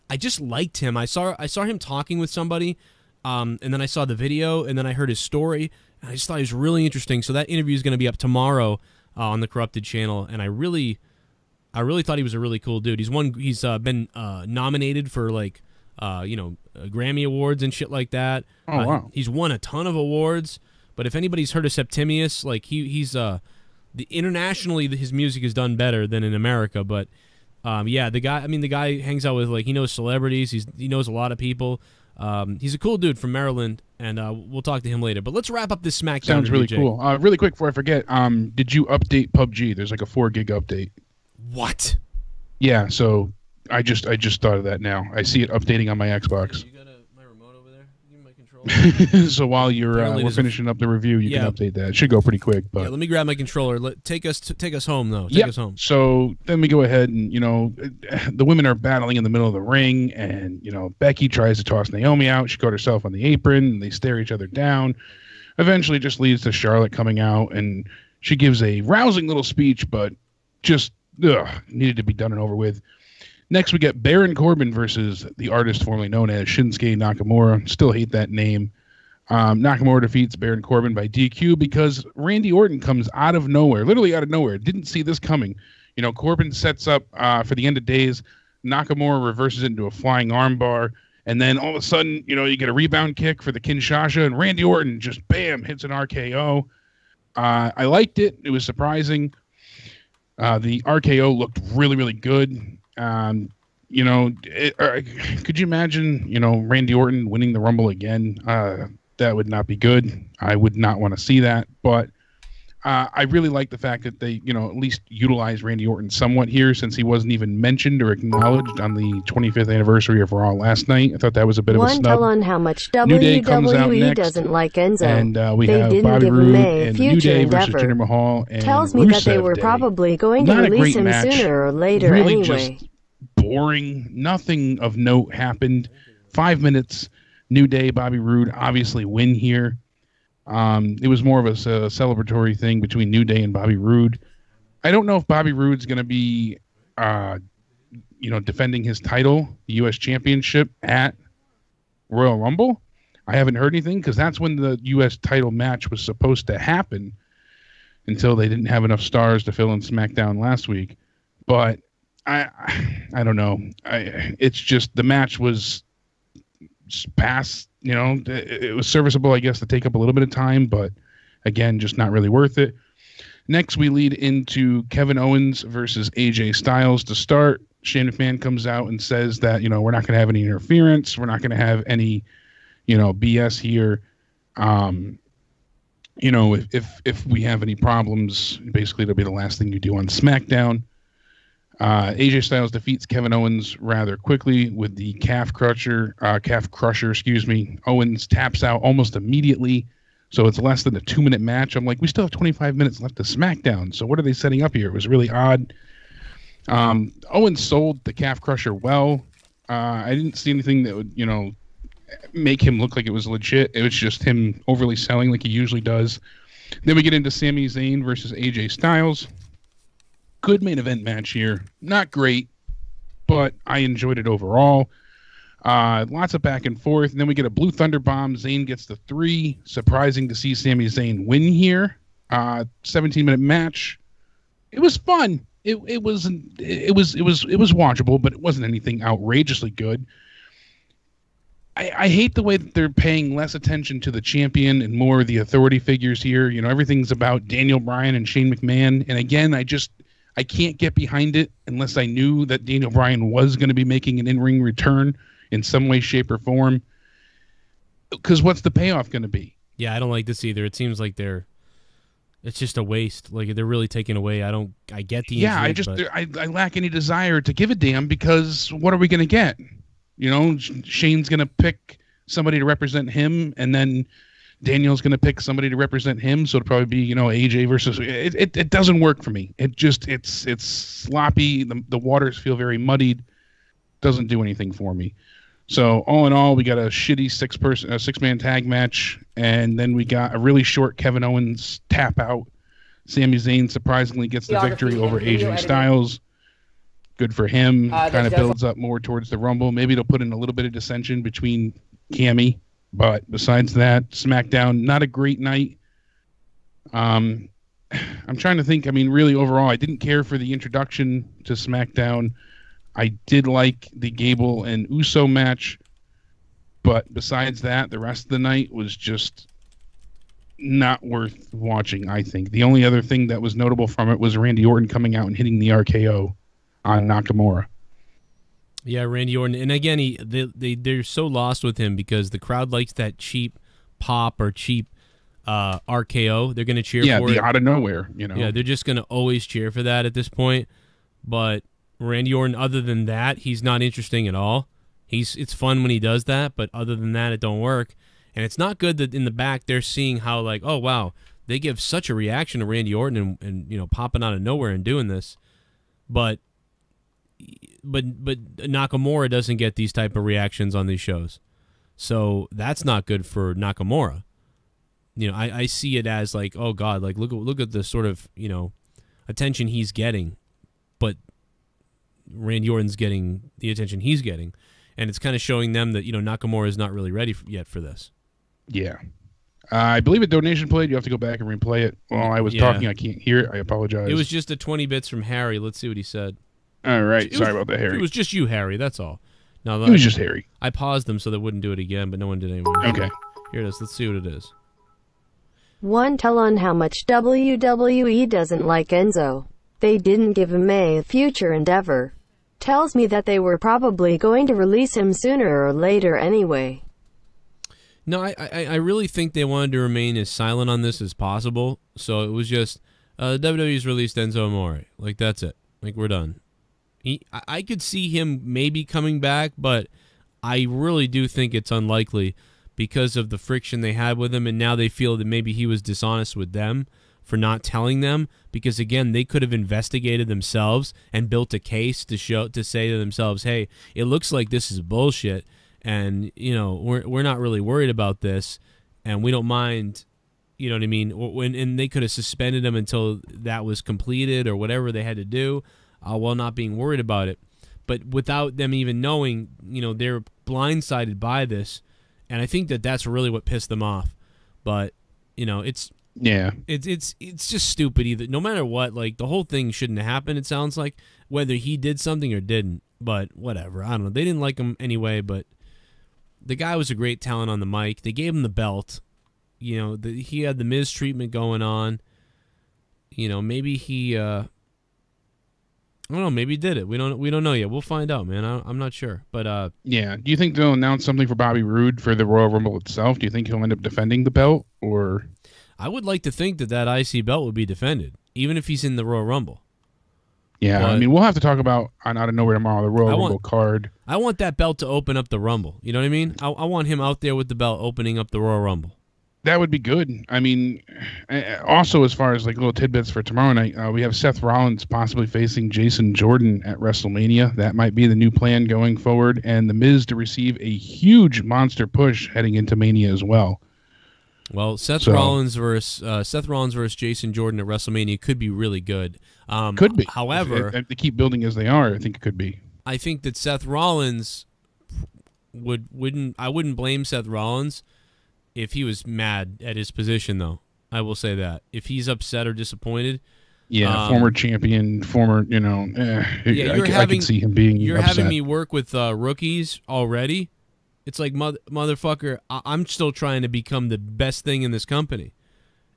I just liked him. I saw him talking with somebody, and then I saw the video, and then I heard his story, and I just thought he was really interesting. So that interview is going to be up tomorrow on the Corrupted channel, and I really thought he was a really cool dude. He's been nominated for like Grammy Awards and shit like that. Oh wow. He's won a ton of awards. But if anybody's heard of Septimus, like he's internationally his music is done better than in America. But yeah, the guy hangs out with, like, he knows celebrities. He knows a lot of people. He's a cool dude from Maryland, and we'll talk to him later. But let's wrap up this SmackDown. Sounds really cool. Really quick before I forget, did you update PUBG? There's like a 4 gig update. What? Yeah. So I just thought of that now. I see it updating on my Xbox. You got my remote over there? Give me my controller. So while we're finishing up the review, you can update that. It should go pretty quick. But yeah, let me grab my controller. Take us home though. Take us home. So then we go ahead and the women are battling in the middle of the ring, and Becky tries to toss Naomi out. She caught herself on the apron, and they stare each other down. Eventually, it just leads to Charlotte coming out, and she gives a rousing little speech, but just needed to be done and over with. Next, we get Baron Corbin versus the artist formerly known as Shinsuke Nakamura. Still hate that name. Nakamura defeats Baron Corbin by DQ because Randy Orton comes out of nowhere, literally out of nowhere. Didn't see this coming. Corbin sets up for the end of days. Nakamura reverses it into a flying armbar. And then all of a sudden, you get a rebound kick for the Kinshasa, and Randy Orton just, bam, hits an RKO. I liked it. It was surprising. The RKO looked really, really good. Could you imagine, Randy Orton winning the Rumble again? That would not be good. I would not want to see that. But I really like the fact that they, at least utilize Randy Orton somewhat here, since he wasn't even mentioned or acknowledged on the 25th anniversary of Raw last night. I thought that was a bit of a snub. One tell on how much New Day comes out WWE next, doesn't like Enzo. And we they have didn't Bobby give Roode May and future New Day versus endeavor. Jinder Mahal and Tells me that they Rusev were Day. probably going to Not a release great him match. sooner or later Really anyway. Just boring. Nothing of note happened. 5 minutes. New Day, Bobby Roode obviously win here. It was more of a celebratory thing between New Day and Bobby Roode. I don't know if Bobby Roode's going to be, defending his title, the U.S. Championship at Royal Rumble. I haven't heard anything, because that's when the U.S. title match was supposed to happen, until they didn't have enough stars to fill in SmackDown last week. But I don't know. It's just the match was past. It was serviceable, I guess, to take up a little bit of time, but again, just not really worth it. Next, we lead into Kevin Owens versus AJ Styles to start. Shane McMahon comes out and says that, we're not going to have any interference. We're not going to have any, BS here. you know, if we have any problems, basically it'll be the last thing you do on SmackDown. AJ Styles defeats Kevin Owens rather quickly with the calf crusher. Owens taps out almost immediately, so it's less than a 2-minute match. I'm like, we still have 25 minutes left to SmackDown, so what are they setting up here? It was really odd. Owens sold the calf crusher well. I didn't see anything that would, you know, make him look like it was legit. It was just him overly selling like he usually does. Then we get into Sami Zayn versus AJ Styles. Good main event match here. Not great, but I enjoyed it overall. Lots of back and forth. And then we get a Blue Thunder Bomb. Zayn gets the 3. Surprising to see Sami Zayn win here. 17-minute match. It was fun. It was watchable, but it wasn't anything outrageously good. I hate the way that they're paying less attention to the champion and more the authority figures here. You know, everything's about Daniel Bryan and Shane McMahon. And again, I can't get behind it unless I knew that Daniel Bryan was going to be making an in-ring return in some way, shape, or form. Because what's the payoff going to be? Yeah, I don't like this either. It seems like it's just a waste. Like they're really taking away. I get the injury, I lack any desire to give a damn, because what are we going to get? You know, Shane's going to pick somebody to represent him, and then Daniel's going to pick somebody to represent him. So it'll probably be, you know, AJ versus. It doesn't work for me. It's sloppy. The waters feel very muddied. Doesn't do anything for me. So all in all, we got a shitty six-man tag match, and then we got a really short Kevin Owens tap out. Sami Zayn surprisingly gets the victory over AJ Styles. Good for him. Kind of builds up more towards the Rumble. Maybe it'll put in a little bit of dissension between Cammy. But besides that, SmackDown, not a great night. I'm trying to think. I mean, really, overall, I didn't care for the introduction to SmackDown. I did like the Gable and Uso match. But besides that, the rest of the night was just not worth watching, I think. The only other thing that was notable from it was Randy Orton coming out and hitting the RKO on Nakamura. Yeah, Randy Orton. And again, they're so lost with him because the crowd likes that cheap pop or cheap RKO. They're going to cheer for it. Yeah, out of nowhere. You know. Yeah, they're just going to always cheer for that at this point. But Randy Orton, other than that, he's not interesting at all. It's fun when he does that, but other than that, it don't work. And it's not good that in the back they're seeing how, like, oh, wow, they give such a reaction to Randy Orton and you know, popping out of nowhere and doing this. But Nakamura doesn't get these type of reactions on these shows. So that's not good for Nakamura. You know, I see it as like, oh God, like look at the sort of, you know, attention he's getting, but Randy Orton's getting the attention he's getting, and it's kind of showing them that, you know, Nakamura is not really ready yet for this. Yeah. I believe a donation played. You have to go back and replay it. While I was talking, I can't hear it. I apologize. It was just a 20 bits from Harry. Let's see what he said. All right. Sorry about that, Harry. It was just you, Harry. That's all. No, it was just Harry. I paused them so they wouldn't do it again, but no one did anymore. Okay. Here it is. Let's see what it is. One tell on how much WWE doesn't like Enzo. They didn't give him a future endeavor. Tells me that they were probably going to release him sooner or later anyway. No, I really think they wanted to remain as silent on this as possible. So it was just, WWE's released Enzo Amore. Like, that's it. Like, we're done. I could see him maybe coming back, but I really do think it's unlikely because of the friction they had with him, and now they feel that maybe he was dishonest with them for not telling them, because again, they could have investigated themselves and built a case to say to themselves, hey, it looks like this is bullshit, and you know, we're not really worried about this, and we don't mind, you know what I mean? And they could have suspended him until that was completed or whatever they had to do, while not being worried about it. But without them even knowing, you know, they're blindsided by this, and I think that that's really what pissed them off. But you know, it's just stupid either. No matter what, like the whole thing shouldn't have happened. It sounds like, whether he did something or didn't. But whatever, I don't know. They didn't like him anyway. But the guy was a great talent on the mic. They gave him the belt. You know, he had the Miz treatment going on. You know, maybe he. I don't know. Maybe he did it. We don't know yet. We'll find out, man. I'm not sure. But yeah. Do you think they'll announce something for Bobby Roode for the Royal Rumble itself? Do you think he'll end up defending the belt, or? I would like to think that IC belt would be defended, even if he's in the Royal Rumble. Yeah, But I mean, we'll have to talk about on Out of Nowhere tomorrow, the Royal Rumble card. I want that belt to open up the Rumble. You know what I mean? I want him out there with the belt opening up the Royal Rumble. That would be good. I mean, also as far as like little tidbits for tomorrow night, we have Seth Rollins possibly facing Jason Jordan at WrestleMania. That might be the new plan going forward, and The Miz to receive a huge monster push heading into Mania as well. Well, Seth Rollins versus Jason Jordan at WrestleMania could be really good. Could be. However, if they keep building as they are, I think it could be. I think that Seth Rollins I wouldn't blame Seth Rollins if he was mad at his position, though. I will say that if he's upset or disappointed. Yeah, former champion, I can see him being You're upset. having me work with rookies already. It's like, motherfucker, I'm still trying to become the best thing in this company.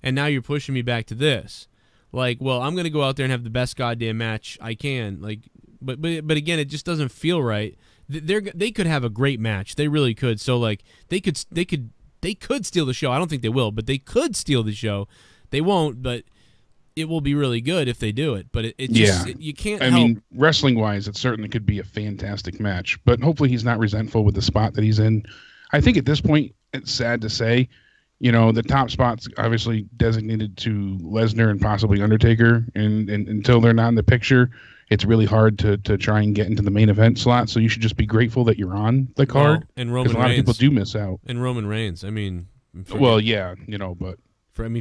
And now you're pushing me back to this. Like, well, I'm going to go out there and have the best goddamn match I can. Like, but again, it just doesn't feel right. They could have a great match. They really could. So, like, they could steal the show. I don't think they will, but they could steal the show. They won't, but it will be really good if they do it. But you can't help. I mean, wrestling-wise, it certainly could be a fantastic match. But hopefully he's not resentful with the spot that he's in. I think at this point, it's sad to say, the top spot's obviously designated to Lesnar and possibly Undertaker. And until they're not in the picture, it's really hard to try and get into the main event slot. So you should just be grateful that you're on the card. And Roman Reigns. A lot of people do miss out. And Roman Reigns. I mean, but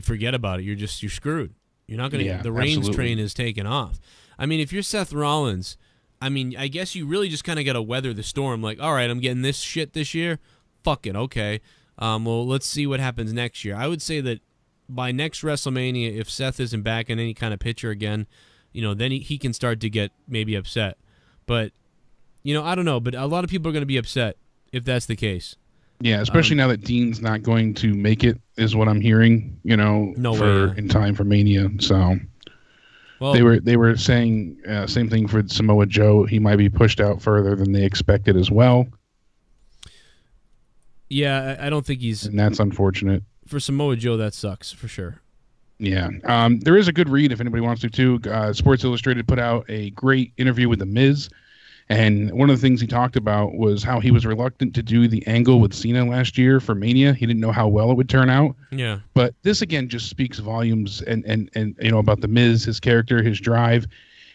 forget about it. You're screwed. You're not going to. The Reigns train is taken off. I mean, if you're Seth Rollins, I mean, I guess you really just kind of got to weather the storm. Like, all right, I'm getting this shit this year. Fuck it, okay. Well, let's see what happens next year. I would say that by next WrestleMania, if Seth isn't back in any kind of picture again, then he can start to get maybe upset. But, I don't know. But a lot of people are going to be upset if that's the case. Yeah, especially now that Dean's not going to make it, is what I'm hearing. In time for Mania. So they were saying same thing for Samoa Joe. He might be pushed out further than they expected as well. Yeah, I don't think he's. And that's unfortunate for Samoa Joe. That sucks for sure. Yeah, there is a good read if anybody wants to too. Sports Illustrated put out a great interview with The Miz. And one of the things he talked about was how he was reluctant to do the angle with Cena last year for Mania. He didn't know how well it would turn out. Yeah. But this, again, just speaks volumes and about The Miz, his character, his drive.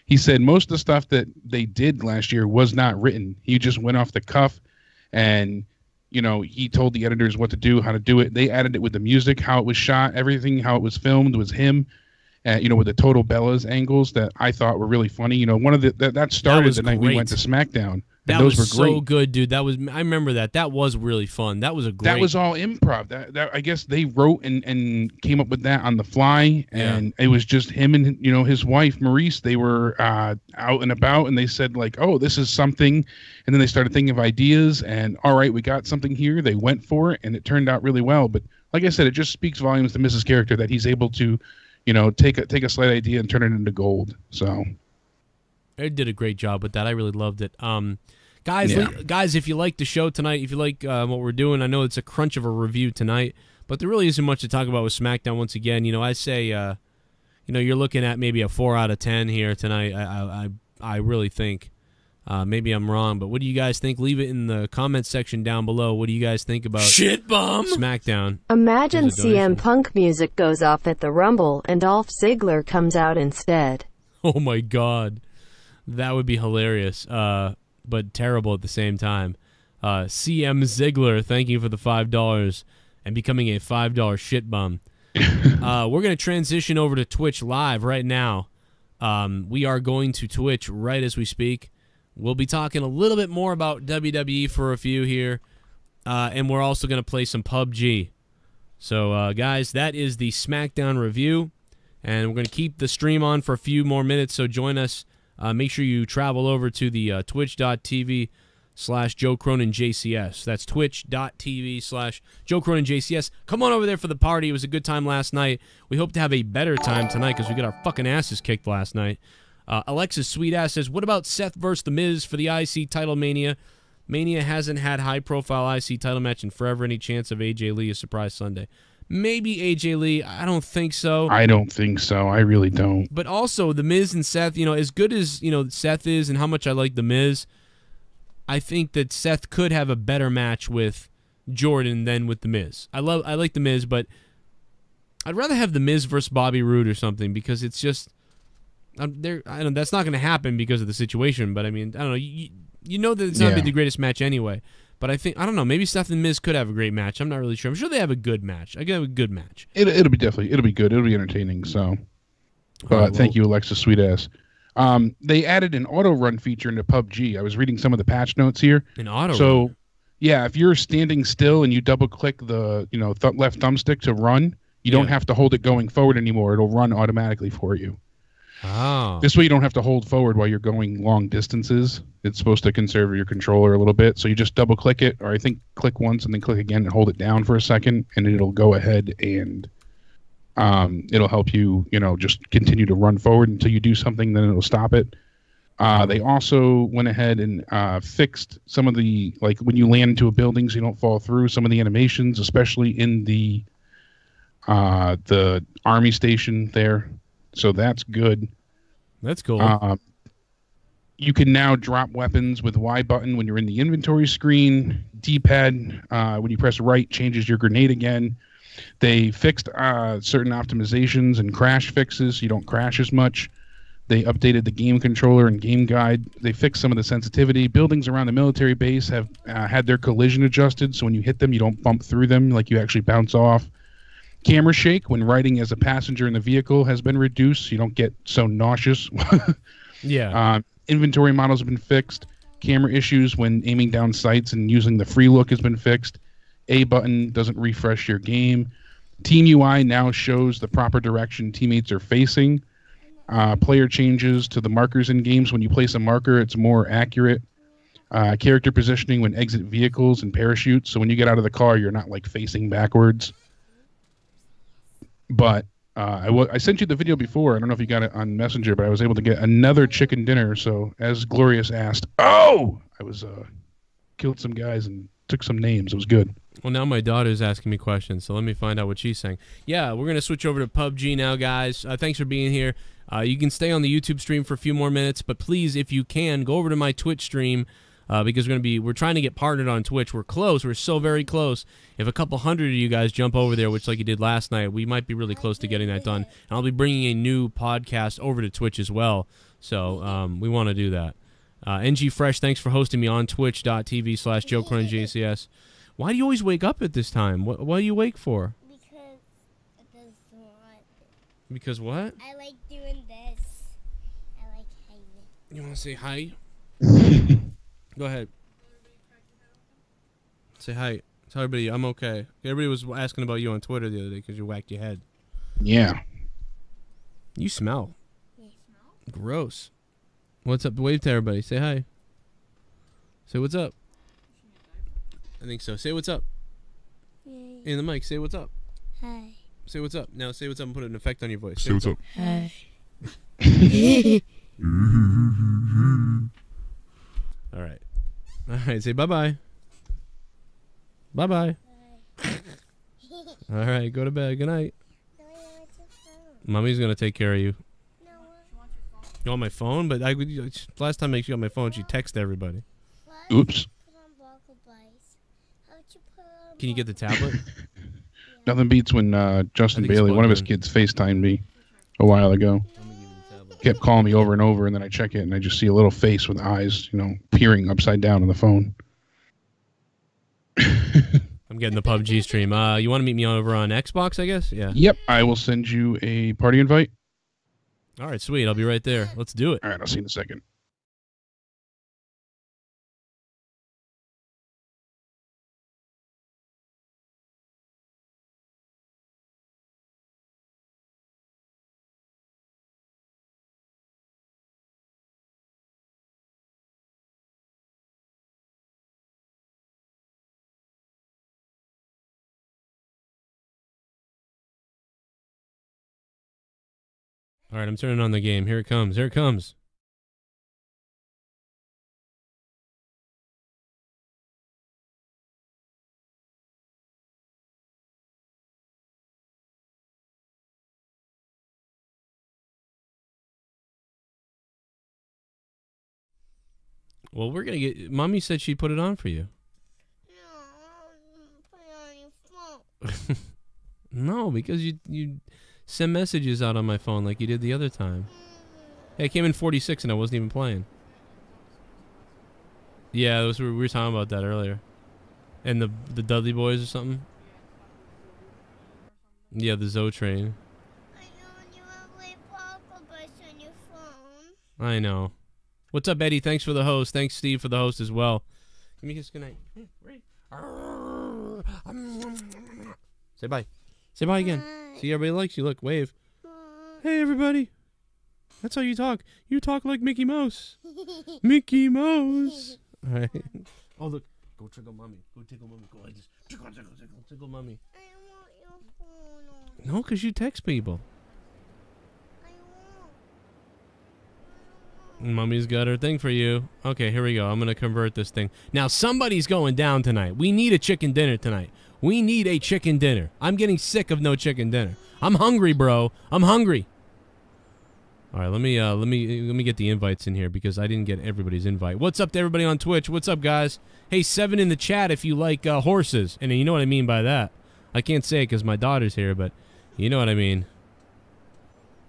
He said most of the stuff that they did last year was not written. He just went off the cuff and, he told the editors what to do, how to do it. They added it with the music, how it was shot, everything, how it was filmed was him. With the Total Bellas angles that I thought were really funny. One of that started the night we went to Smackdown. That was so good, dude. I remember that. That was really fun. That was That was all improv. That I guess they wrote and came up with that on the fly, and it was just him and his wife Maurice. They were out and about, and they said like, "Oh, this is something," and then they started thinking of ideas. And all right, we got something here. They went for it, and it turned out really well. But like I said, it just speaks volumes to Mrs. character that he's able to. Take a slight idea and turn it into gold. So they did a great job with that. I really loved it. Guys, if you like the show tonight, if you like what we're doing, I know it's a crunch of a review tonight, but there really isn't much to talk about with SmackDown. Once again, I say, you're looking at maybe a 4 out of 10 here tonight. I really think. Maybe I'm wrong, but what do you guys think? Leave it in the comments section down below. What do you guys think about ShiBUM Smackdown? Imagine CM Punk music goes off at the Rumble and Dolph Ziggler comes out instead. Oh my God. That would be hilarious, but terrible at the same time. CM Ziggler, thank you for the $5 and becoming a $5 ShiBUM. We're going to transition over to Twitch Live right now. We are going to Twitch right as we speak. We'll be talking a little bit more about WWE for a few here, and we're also going to play some PUBG. So, guys, that is the SmackDown review, and we're going to keep the stream on for a few more minutes, so join us. Make sure you travel over to the twitch.tv/Joe Cronin JCS. That's twitch.tv/Joe Cronin JCS. Come on over there for the party. It was a good time last night. We hope to have a better time tonight because we got our fucking asses kicked last night. Alexa's sweet ass says, what about Seth versus The Miz for the IC title Mania? Mania hasn't had high-profile IC title match in forever. Any chance of AJ Lee a surprise Sunday? Maybe AJ Lee. I don't think so. I don't think so. I really don't. But also, The Miz and Seth, as good as, Seth is and how much I like The Miz, I think that Seth could have a better match with Jordan than with The Miz. I like The Miz, but I'd rather have The Miz versus Bobby Roode or something, because it's just that's not going to happen because of the situation. But I don't know. You know that it's not going to be the greatest match anyway. But I don't know. Maybe Seth and Miz could have a great match. I'm not really sure. I'm sure they have a good match. I could have a good match. It'll be good. It'll be entertaining. So, thank you, Alexa, sweet ass. They added an auto run feature into PUBG. I was reading some of the patch notes here. An auto run. Yeah, if you're standing still and you double click the left thumbstick to run, you don't have to hold it going forward anymore. It'll run automatically for you. Oh. This way you don't have to hold forward while you're going long distances. It's supposed to conserve your controller a little bit. So you just double click it, or I think click once and then click again and hold it down for a second, and it'll go ahead and it'll help you, just continue to run forward until you do something, then it'll stop it. They also went ahead and fixed some of the, like when you land into a building so you don't fall through, some of the animations, especially in the army station there. So that's good. That's cool. You can now drop weapons with Y button when you're in the inventory screen. D-pad, when you press right, changes your grenade again. They fixed certain optimizations and crash fixes so you don't crash as much. They updated the game controller and game guide. They fixed some of the sensitivity. Buildings around the military base have had their collision adjusted, so when you hit them, you don't bump through them, like you actually bounce off. Camera shake when riding as a passenger in the vehicle has been reduced, so you don't get so nauseous. Yeah. Inventory models have been fixed. Camera issues when aiming down sights and using the free look has been fixed. A button doesn't refresh your game. Team UI now shows the proper direction teammates are facing. Player changes to the markers in games. When you place a marker, it's more accurate. Character positioning when exit vehicles and parachutes. So when you get out of the car, you're not like facing backwards. But I sent you the video before. I don't know if you got it on Messenger, but I was able to get another chicken dinner. So as Glorious asked, I was killed some guys and took some names. It was good. Well, now my daughter's asking me questions, so let me find out what she's saying. Yeah, we're going to switch over to PUBG now, guys. Thanks for being here. You can stay on the YouTube stream for a few more minutes, but please, if you can, go over to my Twitch stream, because we're trying to get partnered on Twitch. We're close. We're so very close. If a couple hundred of you guys jump over there, which like you did last night, we might be really close to getting that done. And I'll be bringing a new podcast over to Twitch as well, so we want to do that. NG Fresh, thanks for hosting me on twitch.tv/Joe Cronin JCS. Why do you always wake up at this time? What are you awake for? Because what? I like doing this. I like hiding. You want to say hi? Go ahead. Say hi. Tell everybody I'm okay. Everybody was asking about you on Twitter the other day because you whacked your head. Yeah. You smell. You smell? Gross. What's up? Wave to everybody. Say hi. Say what's up. I think so. Say what's up. Yay. In the mic. Say what's up. Hi. Say what's up. Now say what's up and put an effect on your voice. Say what's up. Hi. All right. All right. Say bye-bye. Bye-bye. All right. Go to bed. Good night. Mommy's going to take care of you. You want my phone? But last time she got my phone, she texted everybody. Oops. Can you get the tablet? Nothing beats when Justin Bailey, one of his kids, FaceTimed me a while ago. Kept calling me over and over, and then I check it, and I just see a little face with eyes, peering upside down on the phone. I'm getting the PUBG stream. You want to meet me over on Xbox, I guess? Yeah. Yep. I will send you a party invite. All right, sweet. I'll be right there. Let's do it. All right, I'll see you in a second. All right, I'm turning on the game. Here it comes. Here it comes. Well, we're gonna get. Mommy said she'd put it on for you. Put it on your phone. No, because you send messages out on my phone like you did the other time. Hey, I came in 46 and I wasn't even playing. Yeah, we were talking about that earlier. And the Dudley Boys or something. Yeah, the Zoe train. I know you want to play Poker Bus on your phone. I know. What's up, Eddie? Thanks for the host. Thanks, Steve, for the host as well. Give me a kiss goodnight. Say bye. Say bye again. See, everybody likes you. Look, wave. Hey, everybody. That's how you talk. You talk like Mickey Mouse. Mickey Mouse. All right. Oh, look. Go tickle mommy. Go tickle mommy. Go like this. Tickle, tickle, tickle. Tickle mommy. I want your phone on. No, because you text people. I won't. Mommy's got her thing for you. Okay, here we go. I'm going to convert this thing. Now, somebody's going down tonight. We need a chicken dinner tonight. We need a chicken dinner. I'm getting sick of no chicken dinner. I'm hungry, bro. I'm hungry. All right, let me get the invites in here because I didn't get everybody's invite. What's up to everybody on Twitch? What's up, guys? Hey, 7 in the chat if you like horses. And you know what I mean by that. I can't say it because my daughter's here, but you know what I mean.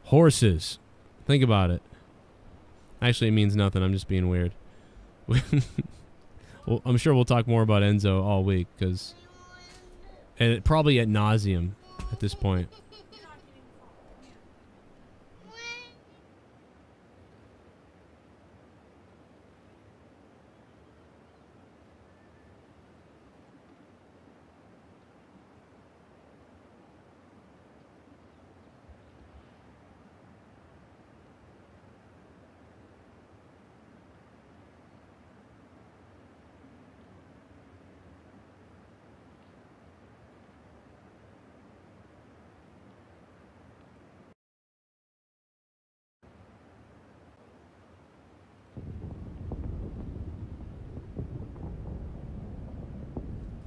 Horses. Think about it. Actually, it means nothing. I'm just being weird. Well, I'm sure we'll talk more about Enzo all week because... And probably ad nauseum at this point.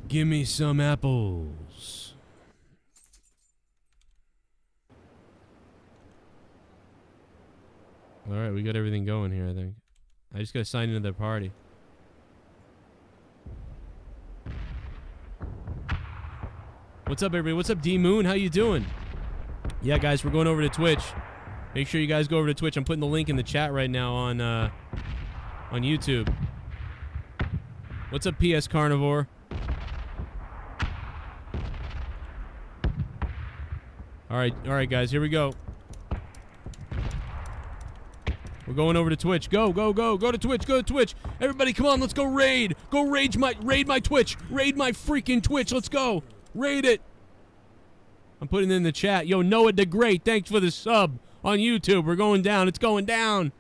Give me some apples. All right, we got everything going here, I think. I just got to sign into their party. What's up, everybody? What's up, D-Moon? How you doing? Yeah, guys, we're going over to Twitch. Make sure you guys go over to Twitch. I'm putting the link in the chat right now on YouTube. What's up, PS Carnivore? All right, guys, here we go. We're going over to Twitch. Go to Twitch, go to Twitch. Everybody, come on, let's go raid. Go raid my Twitch. Raid my freaking Twitch. Let's go. Raid it. I'm putting it in the chat. Yo, Noah the Great, thanks for the sub on YouTube. We're going down. It's going down.